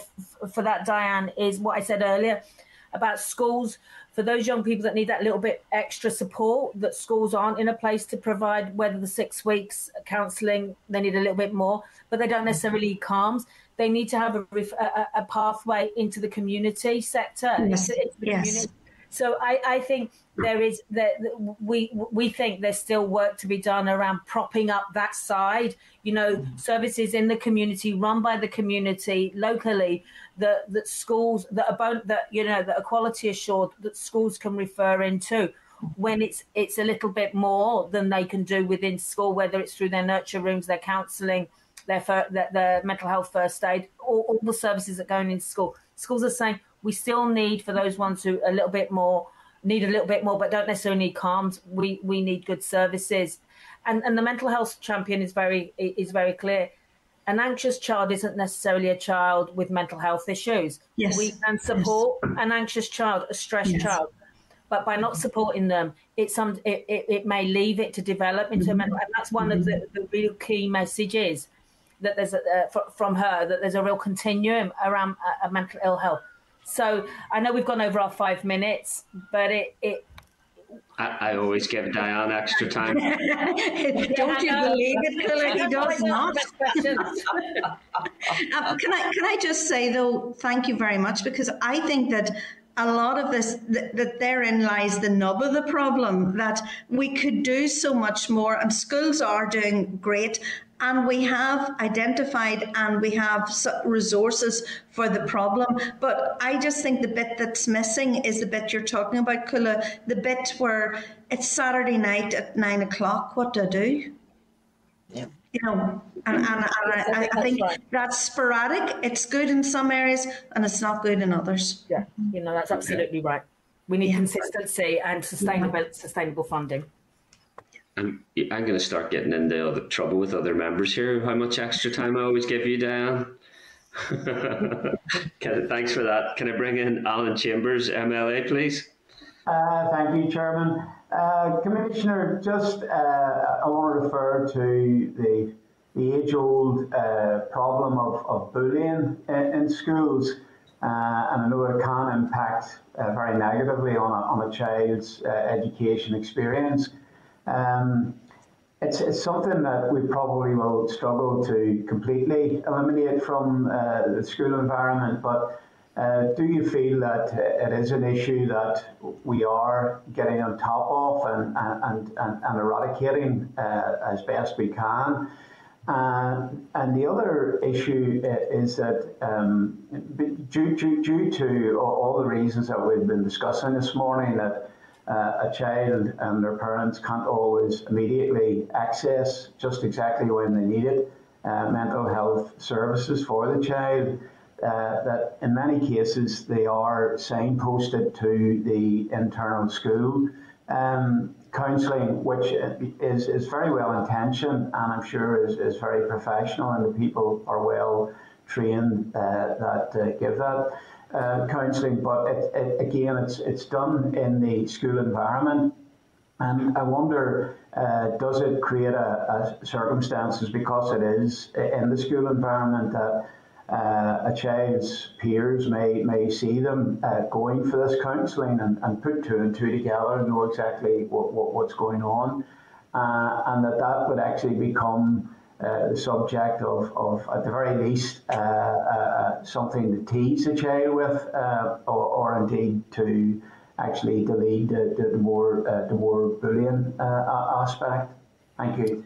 Speaker 4: for that, Diane, is what I said earlier about schools. For those young people that need that little bit extra support, that schools aren't in a place to provide, whether the 6 weeks counselling, they need a little bit more, but they don't necessarily need CAMHS. They need to have a pathway into the community sector.
Speaker 11: Yes.
Speaker 4: Community. So I think we think there's still work to be done around propping up that side. Services in the community, run by the community locally, that schools that are quality assured, that schools can refer into when it's a little bit more than they can do within school, whether it's through their nurture rooms, their counselling, their mental health first aid, all the services that go into school. Schools are saying we still need, for those ones who need a little bit more, but don't necessarily need CAMHS. We need good services, and the mental health champion is very clear. An anxious child isn't necessarily a child with mental health issues.
Speaker 11: Yes.
Speaker 4: We can support an anxious child, a stressed child, but by not supporting them, it may leave it to develop into a mental. And that's one of the real key messages that there's from her, that there's a real continuum around mental ill health. So I know we've gone over our 5 minutes, but
Speaker 1: I always give Diane extra time.
Speaker 11: Don't you believe it, Killa? He does not. Can I just say, though, thank you very much, because I think that a lot of this, that therein lies the nub of the problem, that we could do so much more, and schools are doing great. And we have identified and we have resources for the problem. But I just think the bit that's missing is the bit you're talking about, Killa, the bit where it's Saturday night at 9 o'clock. What do I do?
Speaker 6: Yeah.
Speaker 11: And I think that's sporadic. It's good in some areas and it's not good in others.
Speaker 4: Yeah, that's absolutely right. We need consistency and sustainable funding.
Speaker 1: I'm going to start getting into the trouble with other members here. How much extra time I always give you, Diane? Thanks for that. Can I bring in Alan Chambers, MLA, please?
Speaker 12: Thank you, Chairman. Commissioner, just I want to refer to the age-old problem of bullying in schools, and I know it can impact very negatively on a child's education experience. It's something that we probably will struggle to completely eliminate from the school environment, but do you feel that it is an issue that we are getting on top of and eradicating as best we can? And the other issue is that due to all the reasons that we've been discussing this morning, that a child and their parents can't always immediately access just exactly when they need it mental health services for the child, that in many cases they are signposted to the internal school counselling, which is very well intentioned and I'm sure is very professional, and the people are well trained that give that counselling. But again, it's done in the school environment, and I wonder, does it create a circumstances, because it is in the school environment, that a child's peers may see them going for this counselling and put two and two together and know exactly what's going on, and that would actually become the subject of at the very least something to tease the child with, or indeed to actually delete the more bullying aspect. Thank you.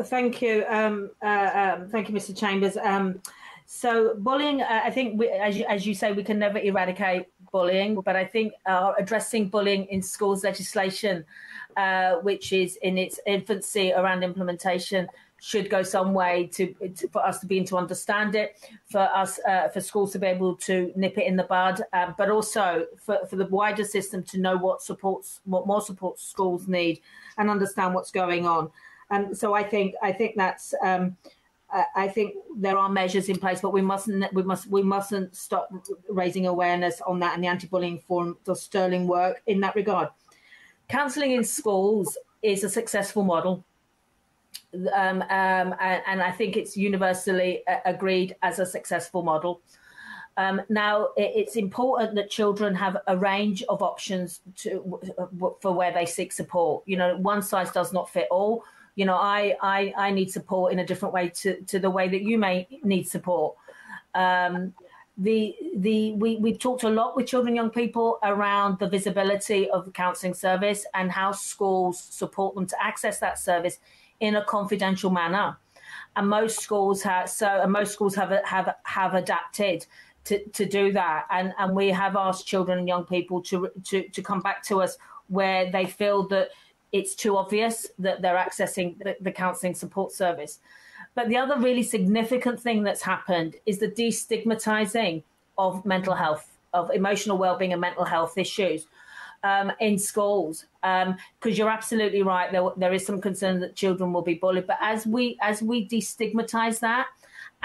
Speaker 4: Thank you. Thank you, Mr. Chambers. So bullying, I think, as you say, we can never eradicate bullying, but I think addressing bullying in schools legislation, which is in its infancy around implementation, should go some way for us to begin to understand it, for schools to be able to nip it in the bud, but also for the wider system to know what more support schools need and understand what's going on. So I think that's. I think there are measures in place, but we mustn't stop raising awareness on that. And the Anti-Bullying Forum does sterling work in that regard. Counselling in schools is a successful model, and I think it's universally agreed as a successful model. Now, it's important that children have a range of options for where they seek support. You know, one size does not fit all. You know, I need support in a different way to the way that you may need support. We've talked a lot with children and young people around the visibility of the counselling service and how schools support them to access that service in a confidential manner. And most schools have adapted to do that. And we have asked children and young people to come back to us where they feel that it's too obvious that they're accessing the counselling support service. But the other really significant thing that's happened is the destigmatising of mental health, of emotional wellbeing and mental health issues in schools. Because you're absolutely right, there is some concern that children will be bullied. But as we destigmatise that,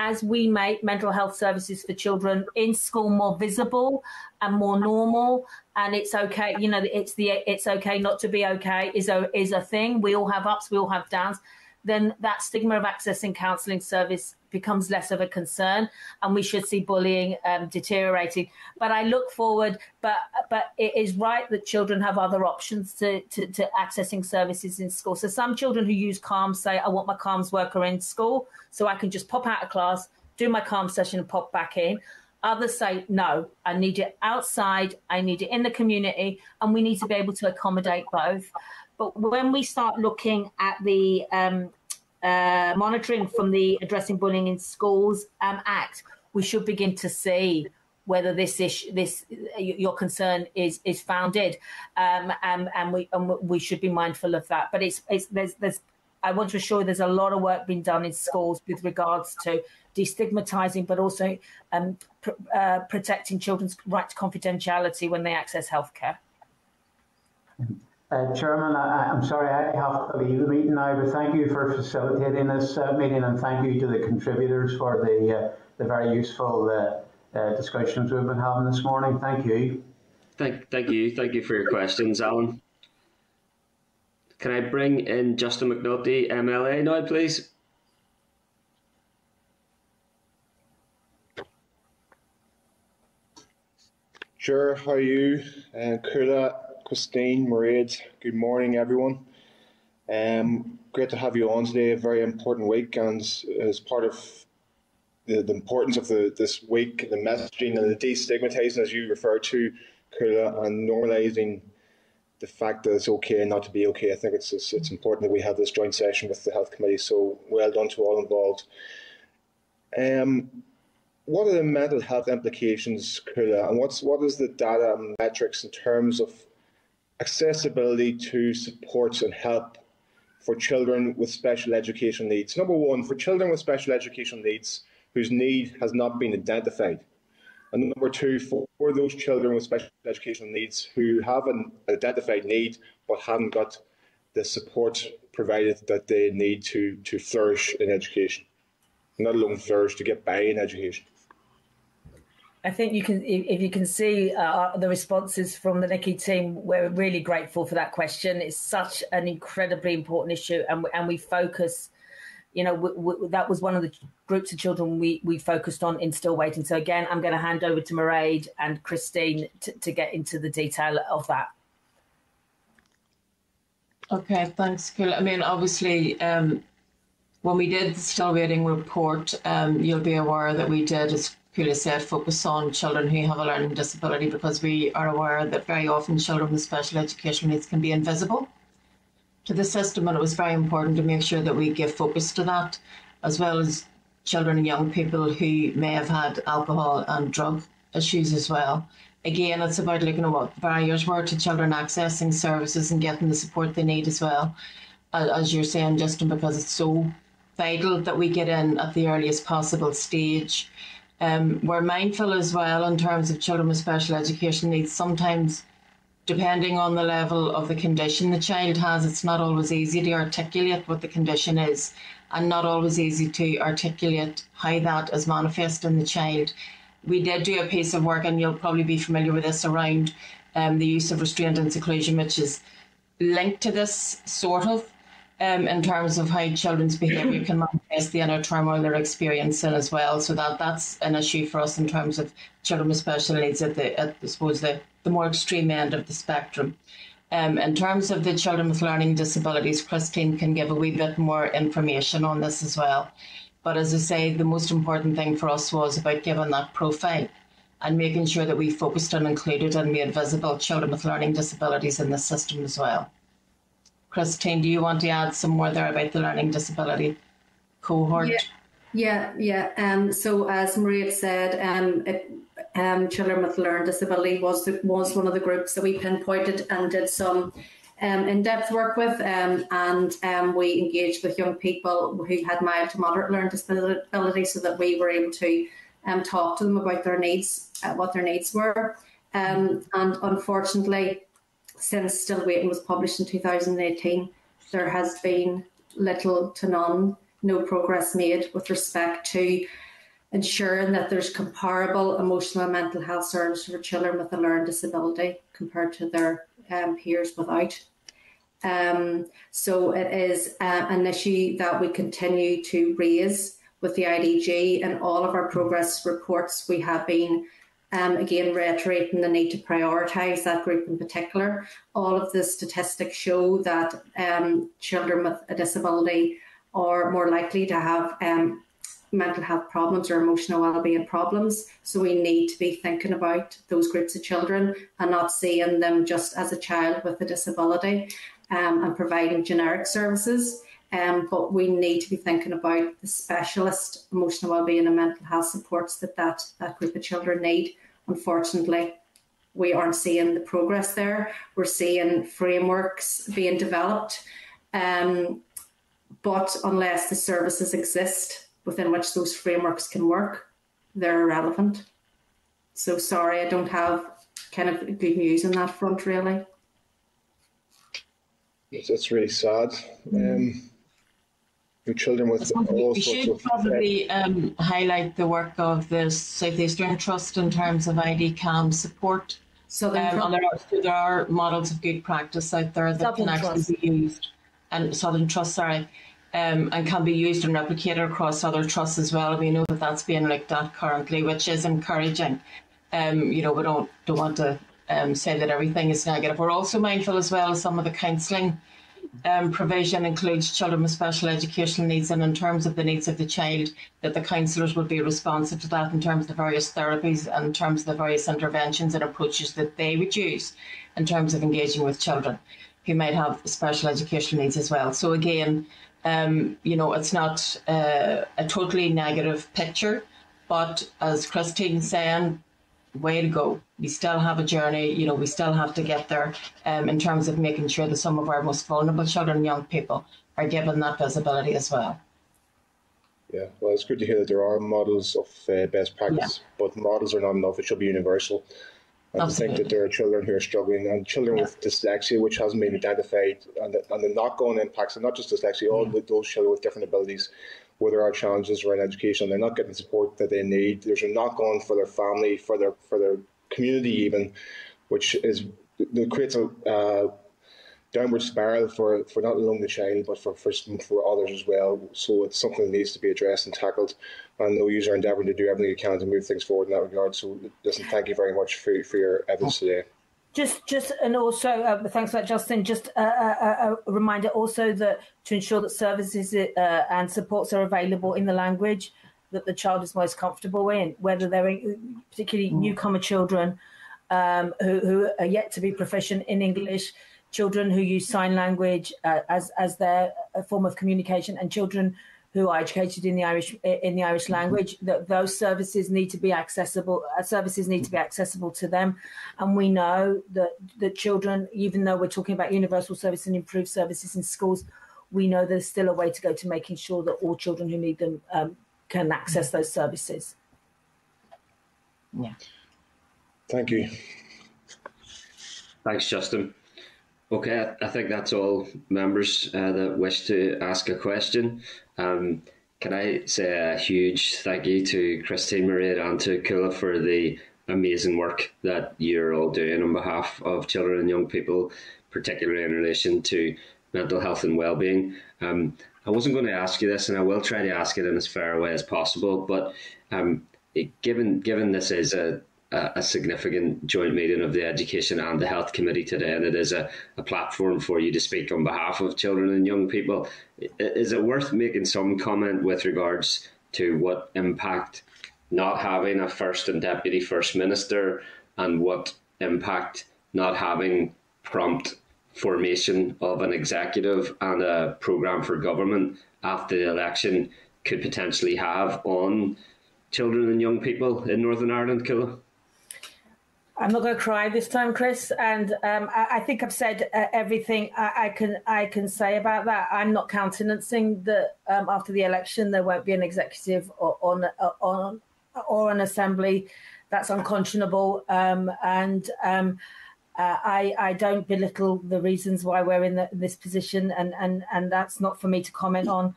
Speaker 4: as we make mental health services for children in school more visible and more normal, and it's okay, you know, it's okay not to be okay is a thing. We all have ups, we all have downs. Then that stigma of accessing counselling service becomes less of a concern, and we should see bullying deteriorating. But I look forward, but it is right that children have other options to accessing services in school. So some children who use CALMS say, I want my CALMS worker in school so I can just pop out of class, do my CALMS session and pop back in. Others say, no, I need it outside, I need it in the community, and we need to be able to accommodate both. But when we start looking at the monitoring from the Addressing Bullying in Schools Act, we should begin to see whether your concern is founded, and we should be mindful of that. But I want to assure you there's a lot of work being done in schools with regards to destigmatising, but also protecting children's right to confidentiality when they access healthcare.
Speaker 12: Chairman, I'm sorry I have to leave the meeting now, but thank you for facilitating this meeting, and thank you to the contributors for the very useful discussions we've been having this morning. Thank you.
Speaker 1: Thank you for your questions, Alan. Can I bring in Justin McNulty, MLA, now, please?
Speaker 13: Sure, how are you? Cuala, Christine, Mairead, good morning, everyone. Great to have you on today, a very important week, and as part of the importance of this week, the messaging and the destigmatising, as you referred to, Cuala, and normalising the fact that it's okay not to be okay. I think it's important that we have this joint session with the Health Committee, so well done to all involved. What are the mental health implications, Cuala, and what is the data and metrics in terms of accessibility to supports and help for children with special education needs? Number one, for children with special education needs whose need has not been identified. And number two, for those children with special educational needs who have an identified need but haven't got the support provided that they need to flourish in education. Not alone flourish, to get by in education.
Speaker 4: I think you can, if you can see the responses from the NICI team, we're really grateful for that question. It's such an incredibly important issue, and we focus. You know, that was one of the groups of children we focused on in still waiting. So again, I'm going to hand over to Mairead and Christine to get into the detail of that.
Speaker 6: Okay, thanks, Cuala. I mean, obviously, when we did the still waiting report, you'll be aware that we did, as Cuala said, focus on children who have a learning disability, because we are aware that very often children with special educational needs can be invisible to the system, and it was very important to make sure that we give focus to that, as well as children and young people who may have had alcohol and drug issues as well. Again, it's about looking at what the barriers were to children accessing services and getting the support they need as well. As you're saying, Justin, because it's so vital that we get in at the earliest possible stage. We're mindful as well in terms of children with special education needs. Sometimes, depending on the level of the condition the child has, it's not always easy to articulate what the condition is, and not always easy to articulate how that is manifest in the child. We did do a piece of work, and you'll probably be familiar with this, around the use of restraint and seclusion, which is linked to this sort of, in terms of how children's behaviour can manifest the inner turmoil they're experiencing as well. So that's an issue for us in terms of children with special needs at I suppose the more extreme end of the spectrum. In terms of the children with learning disabilities, Christine can give a wee bit more information on this as well. But as I say, the most important thing for us was about giving that profile and making sure that we focused and included and made visible children with learning disabilities in the system as well. Christine, do you want to add some more there about the learning disability cohort?
Speaker 7: Yeah. So as Mairead said, children with learning disability was one of the groups that we pinpointed and did some in-depth work with, and we engaged with young people who had mild to moderate learning disability, so that we were able to talk to them about their needs, what their needs were. And unfortunately, since Still Waiting was published in 2018, there has been little to no progress made with respect to ensuring that there's comparable emotional and mental health services for children with a learning disability compared to their peers without. So it is an issue that we continue to raise with the IDG. In all of our progress reports, we have been again reiterating the need to prioritise that group in particular. All of the statistics show that children with a disability are more likely to have mental health problems or emotional wellbeing problems. So we need to be thinking about those groups of children and not seeing them just as a child with a disability and providing generic services. But we need to be thinking about the specialist emotional wellbeing and mental health supports that group of children need. Unfortunately, we aren't seeing the progress there. We're seeing frameworks being developed, but unless the services exist within which those frameworks can work, they're irrelevant. So sorry, I don't have kind of good news on that front, really.
Speaker 13: It's really sad. Children with all
Speaker 6: we
Speaker 13: sorts
Speaker 6: should
Speaker 13: of
Speaker 6: probably highlight the work of the South Eastern Trust in terms of ID CAM support. And there are models of good practice out there that can actually be used, and Southern Trust, sorry, and can be used and replicated across other trusts as well. We know that that's being looked at currently, which is encouraging. We don't want to say that everything is negative. We're also mindful as well of some of the counselling provision includes children with special educational needs, and in terms of the needs of the child, that the counsellors will be responsive to that in terms of the various therapies and in terms of the various interventions and approaches that they would use in terms of engaging with children who might have special educational needs as well. So again, it's not a totally negative picture, but as Christine's saying, way to go. We still have a journey, we still have to get there in terms of making sure that some of our most vulnerable children and young people are given that visibility as well.
Speaker 13: Yeah, well, it's good to hear that there are models of best practice, but models are not enough. It should be universal. And I think that there are children who are struggling, and children with dyslexia, which hasn't been identified, and the knock-on impacts, and not just dyslexia, all those children with different abilities, where there are challenges around education, they're not getting the support that they need. There's a knock-on for their family, for their community even, which creates a downward spiral for not only the child, but for others as well. So it's something that needs to be addressed and tackled. And I know you are endeavouring to do everything you can to move things forward in that regard. So listen, thank you very much for your evidence today.
Speaker 4: And also, thanks for that, Justin. Just a reminder also that to ensure that services and supports are available in the language that the child is most comfortable in, whether they're particularly newcomer children who are yet to be proficient in English, children who use sign language as their form of communication, and children who are educated in the Irish language. That those services need to be accessible. Services need to be accessible to them, and we know that the children, even though we're talking about universal service and improved services in schools, we know there's still a way to go to making sure that all children who need them can access those services.
Speaker 6: Yeah.
Speaker 13: Thank you.
Speaker 1: Thanks, Justin. Okay, I think that's all members that wish to ask a question. Can I say a huge thank you to Christine, Mairead and to Cuala for the amazing work that you're all doing on behalf of children and young people, particularly in relation to mental health and well-being. I wasn't going to ask you this, and I will try to ask it in as fair a way as possible, but given this is a significant joint meeting of the Education and the Health Committee today, and it is a platform for you to speak on behalf of children and young people, is it worth making some comment with regards to what impact not having a First and Deputy First Minister, and what impact not having prompt formation of an executive and a programme for government after the election could potentially have on children and young people in Northern Ireland, Cuala?
Speaker 4: I'm not going to cry this time, Chris, and I think I've said everything I can say about that. I'm not countenancing that after the election there won't be an executive or an assembly. That's unconscionable, I don't belittle the reasons why we're in this position, and that's not for me to comment on.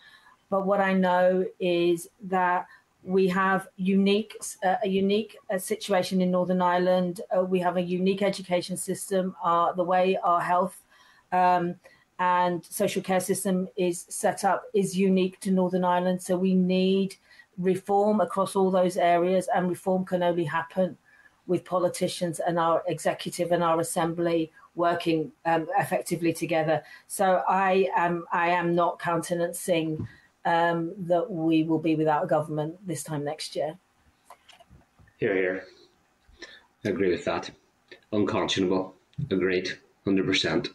Speaker 4: But what I know is that we have a unique situation in Northern Ireland. We have a unique education system. The way our health and social care system is set up is unique to Northern Ireland. So we need reform across all those areas, and reform can only happen with politicians and our executive and our assembly working effectively together. So I am not countenancing that we will be without a government this time next year.
Speaker 1: Hear, hear. I agree with that. Unconscionable. Agreed. 100%.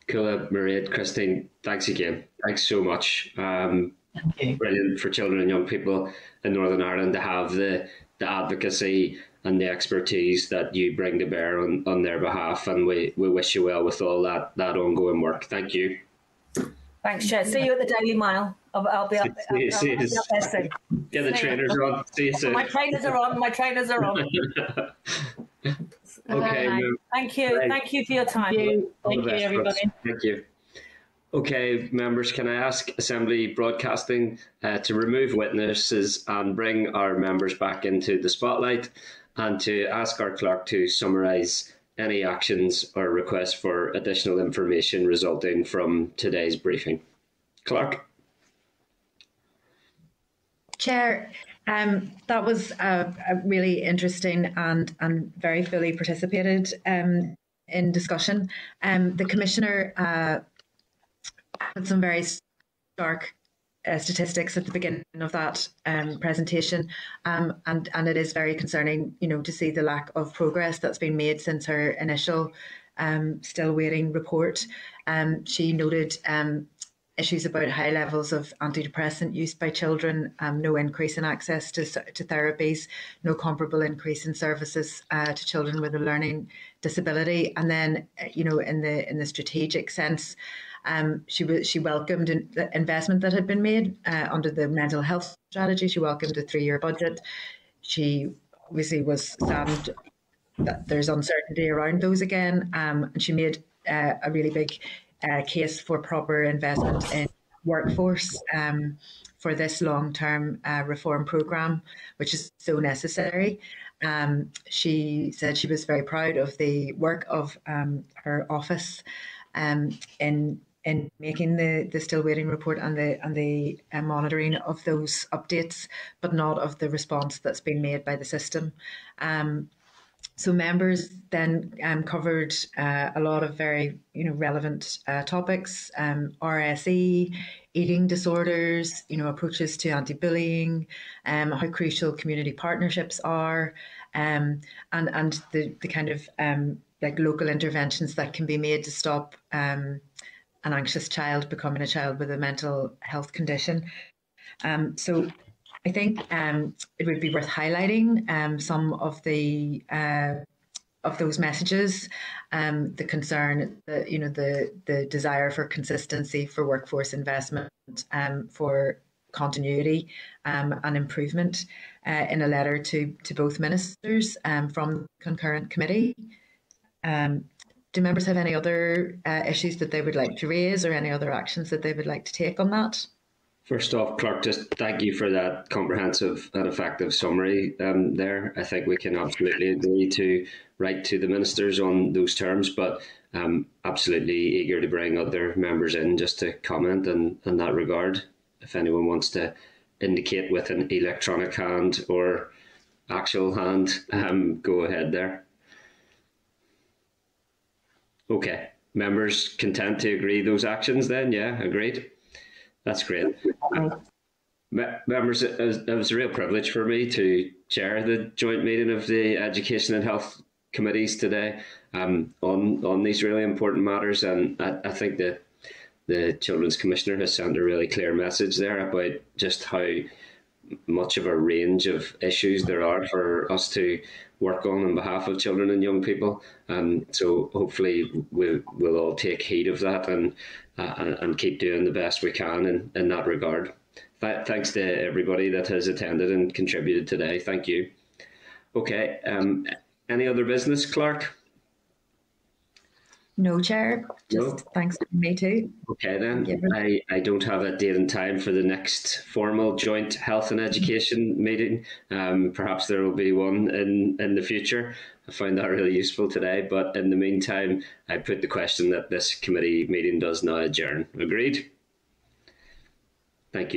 Speaker 1: Cuala, Mairead, Christine, thanks again. Thanks so much. Brilliant for children and young people in Northern Ireland to have the advocacy and the expertise that you bring to bear on their behalf, and we wish you well with all that ongoing work. Thank you.
Speaker 4: Thanks, Chair. See you at the Daily Mile. I'll be up there soon.
Speaker 1: Yeah, the trainers are on. See you soon.
Speaker 4: My trainers are on.
Speaker 1: Okay.
Speaker 4: Thank you. Thank you for your time.
Speaker 6: Thank you, everybody.
Speaker 1: Thank you. Okay, members, can I ask Assembly Broadcasting to remove witnesses and bring our members back into the spotlight, and to ask our clerk to summarise any actions or requests for additional information resulting from today's briefing. Clerk.
Speaker 2: Chair, that was a really interesting and very fully participated in discussion. The Commissioner had some very stark statistics at the beginning of that presentation, and it is very concerning, to see the lack of progress that's been made since her initial still waiting report. She noted issues about high levels of antidepressant use by children, no increase in access to therapies, no comparable increase in services to children with a learning disability. And then, in the strategic sense, she welcomed the investment that had been made under the mental health strategy. She welcomed a 3-year budget. She obviously was saddened that there's uncertainty around those again, and she made a really big case for proper investment in workforce for this long-term reform programme, which is so necessary. She said she was very proud of the work of her office in making the still waiting report and the monitoring of those updates, but not of the response that's been made by the system. So members then covered a lot of very relevant topics: RSE, eating disorders, approaches to anti-bullying, how crucial community partnerships are, and the kind of like local interventions that can be made to stop an anxious child becoming a child with a mental health condition. So I think it would be worth highlighting some of those messages, the concern, the desire for consistency, for workforce investment, for continuity and improvement, in a letter to both ministers from the concurrent committee. Do members have any other issues that they would like to raise, or any other actions that they would like to take on that?
Speaker 1: First off, Clerk, just thank you for that comprehensive and effective summary there. I think we can absolutely agree to write to the ministers on those terms, but absolutely eager to bring other members in just to comment in that regard. If anyone wants to indicate with an electronic hand or actual hand, go ahead there. Okay, members content to agree those actions then? Yeah, agreed. That's great. Members, it was a real privilege for me to chair the joint meeting of the Education and Health Committees today on these really important matters, and I think that the Children's Commissioner has sent a really clear message there about just how much of a range of issues there are for us to work on behalf of children and young people. So hopefully we'll all take heed of that and keep doing the best we can in that regard. Thanks to everybody that has attended and contributed today. Thank you. Okay, any other business, Clerk?
Speaker 2: No, Chair. Just thanks to me too.
Speaker 1: Okay then. I don't have a date and time for the next formal joint health and education meeting. Perhaps there will be one in the future. I found that really useful today. But in the meantime, I put the question that this committee meeting does now adjourn. Agreed? Thank you.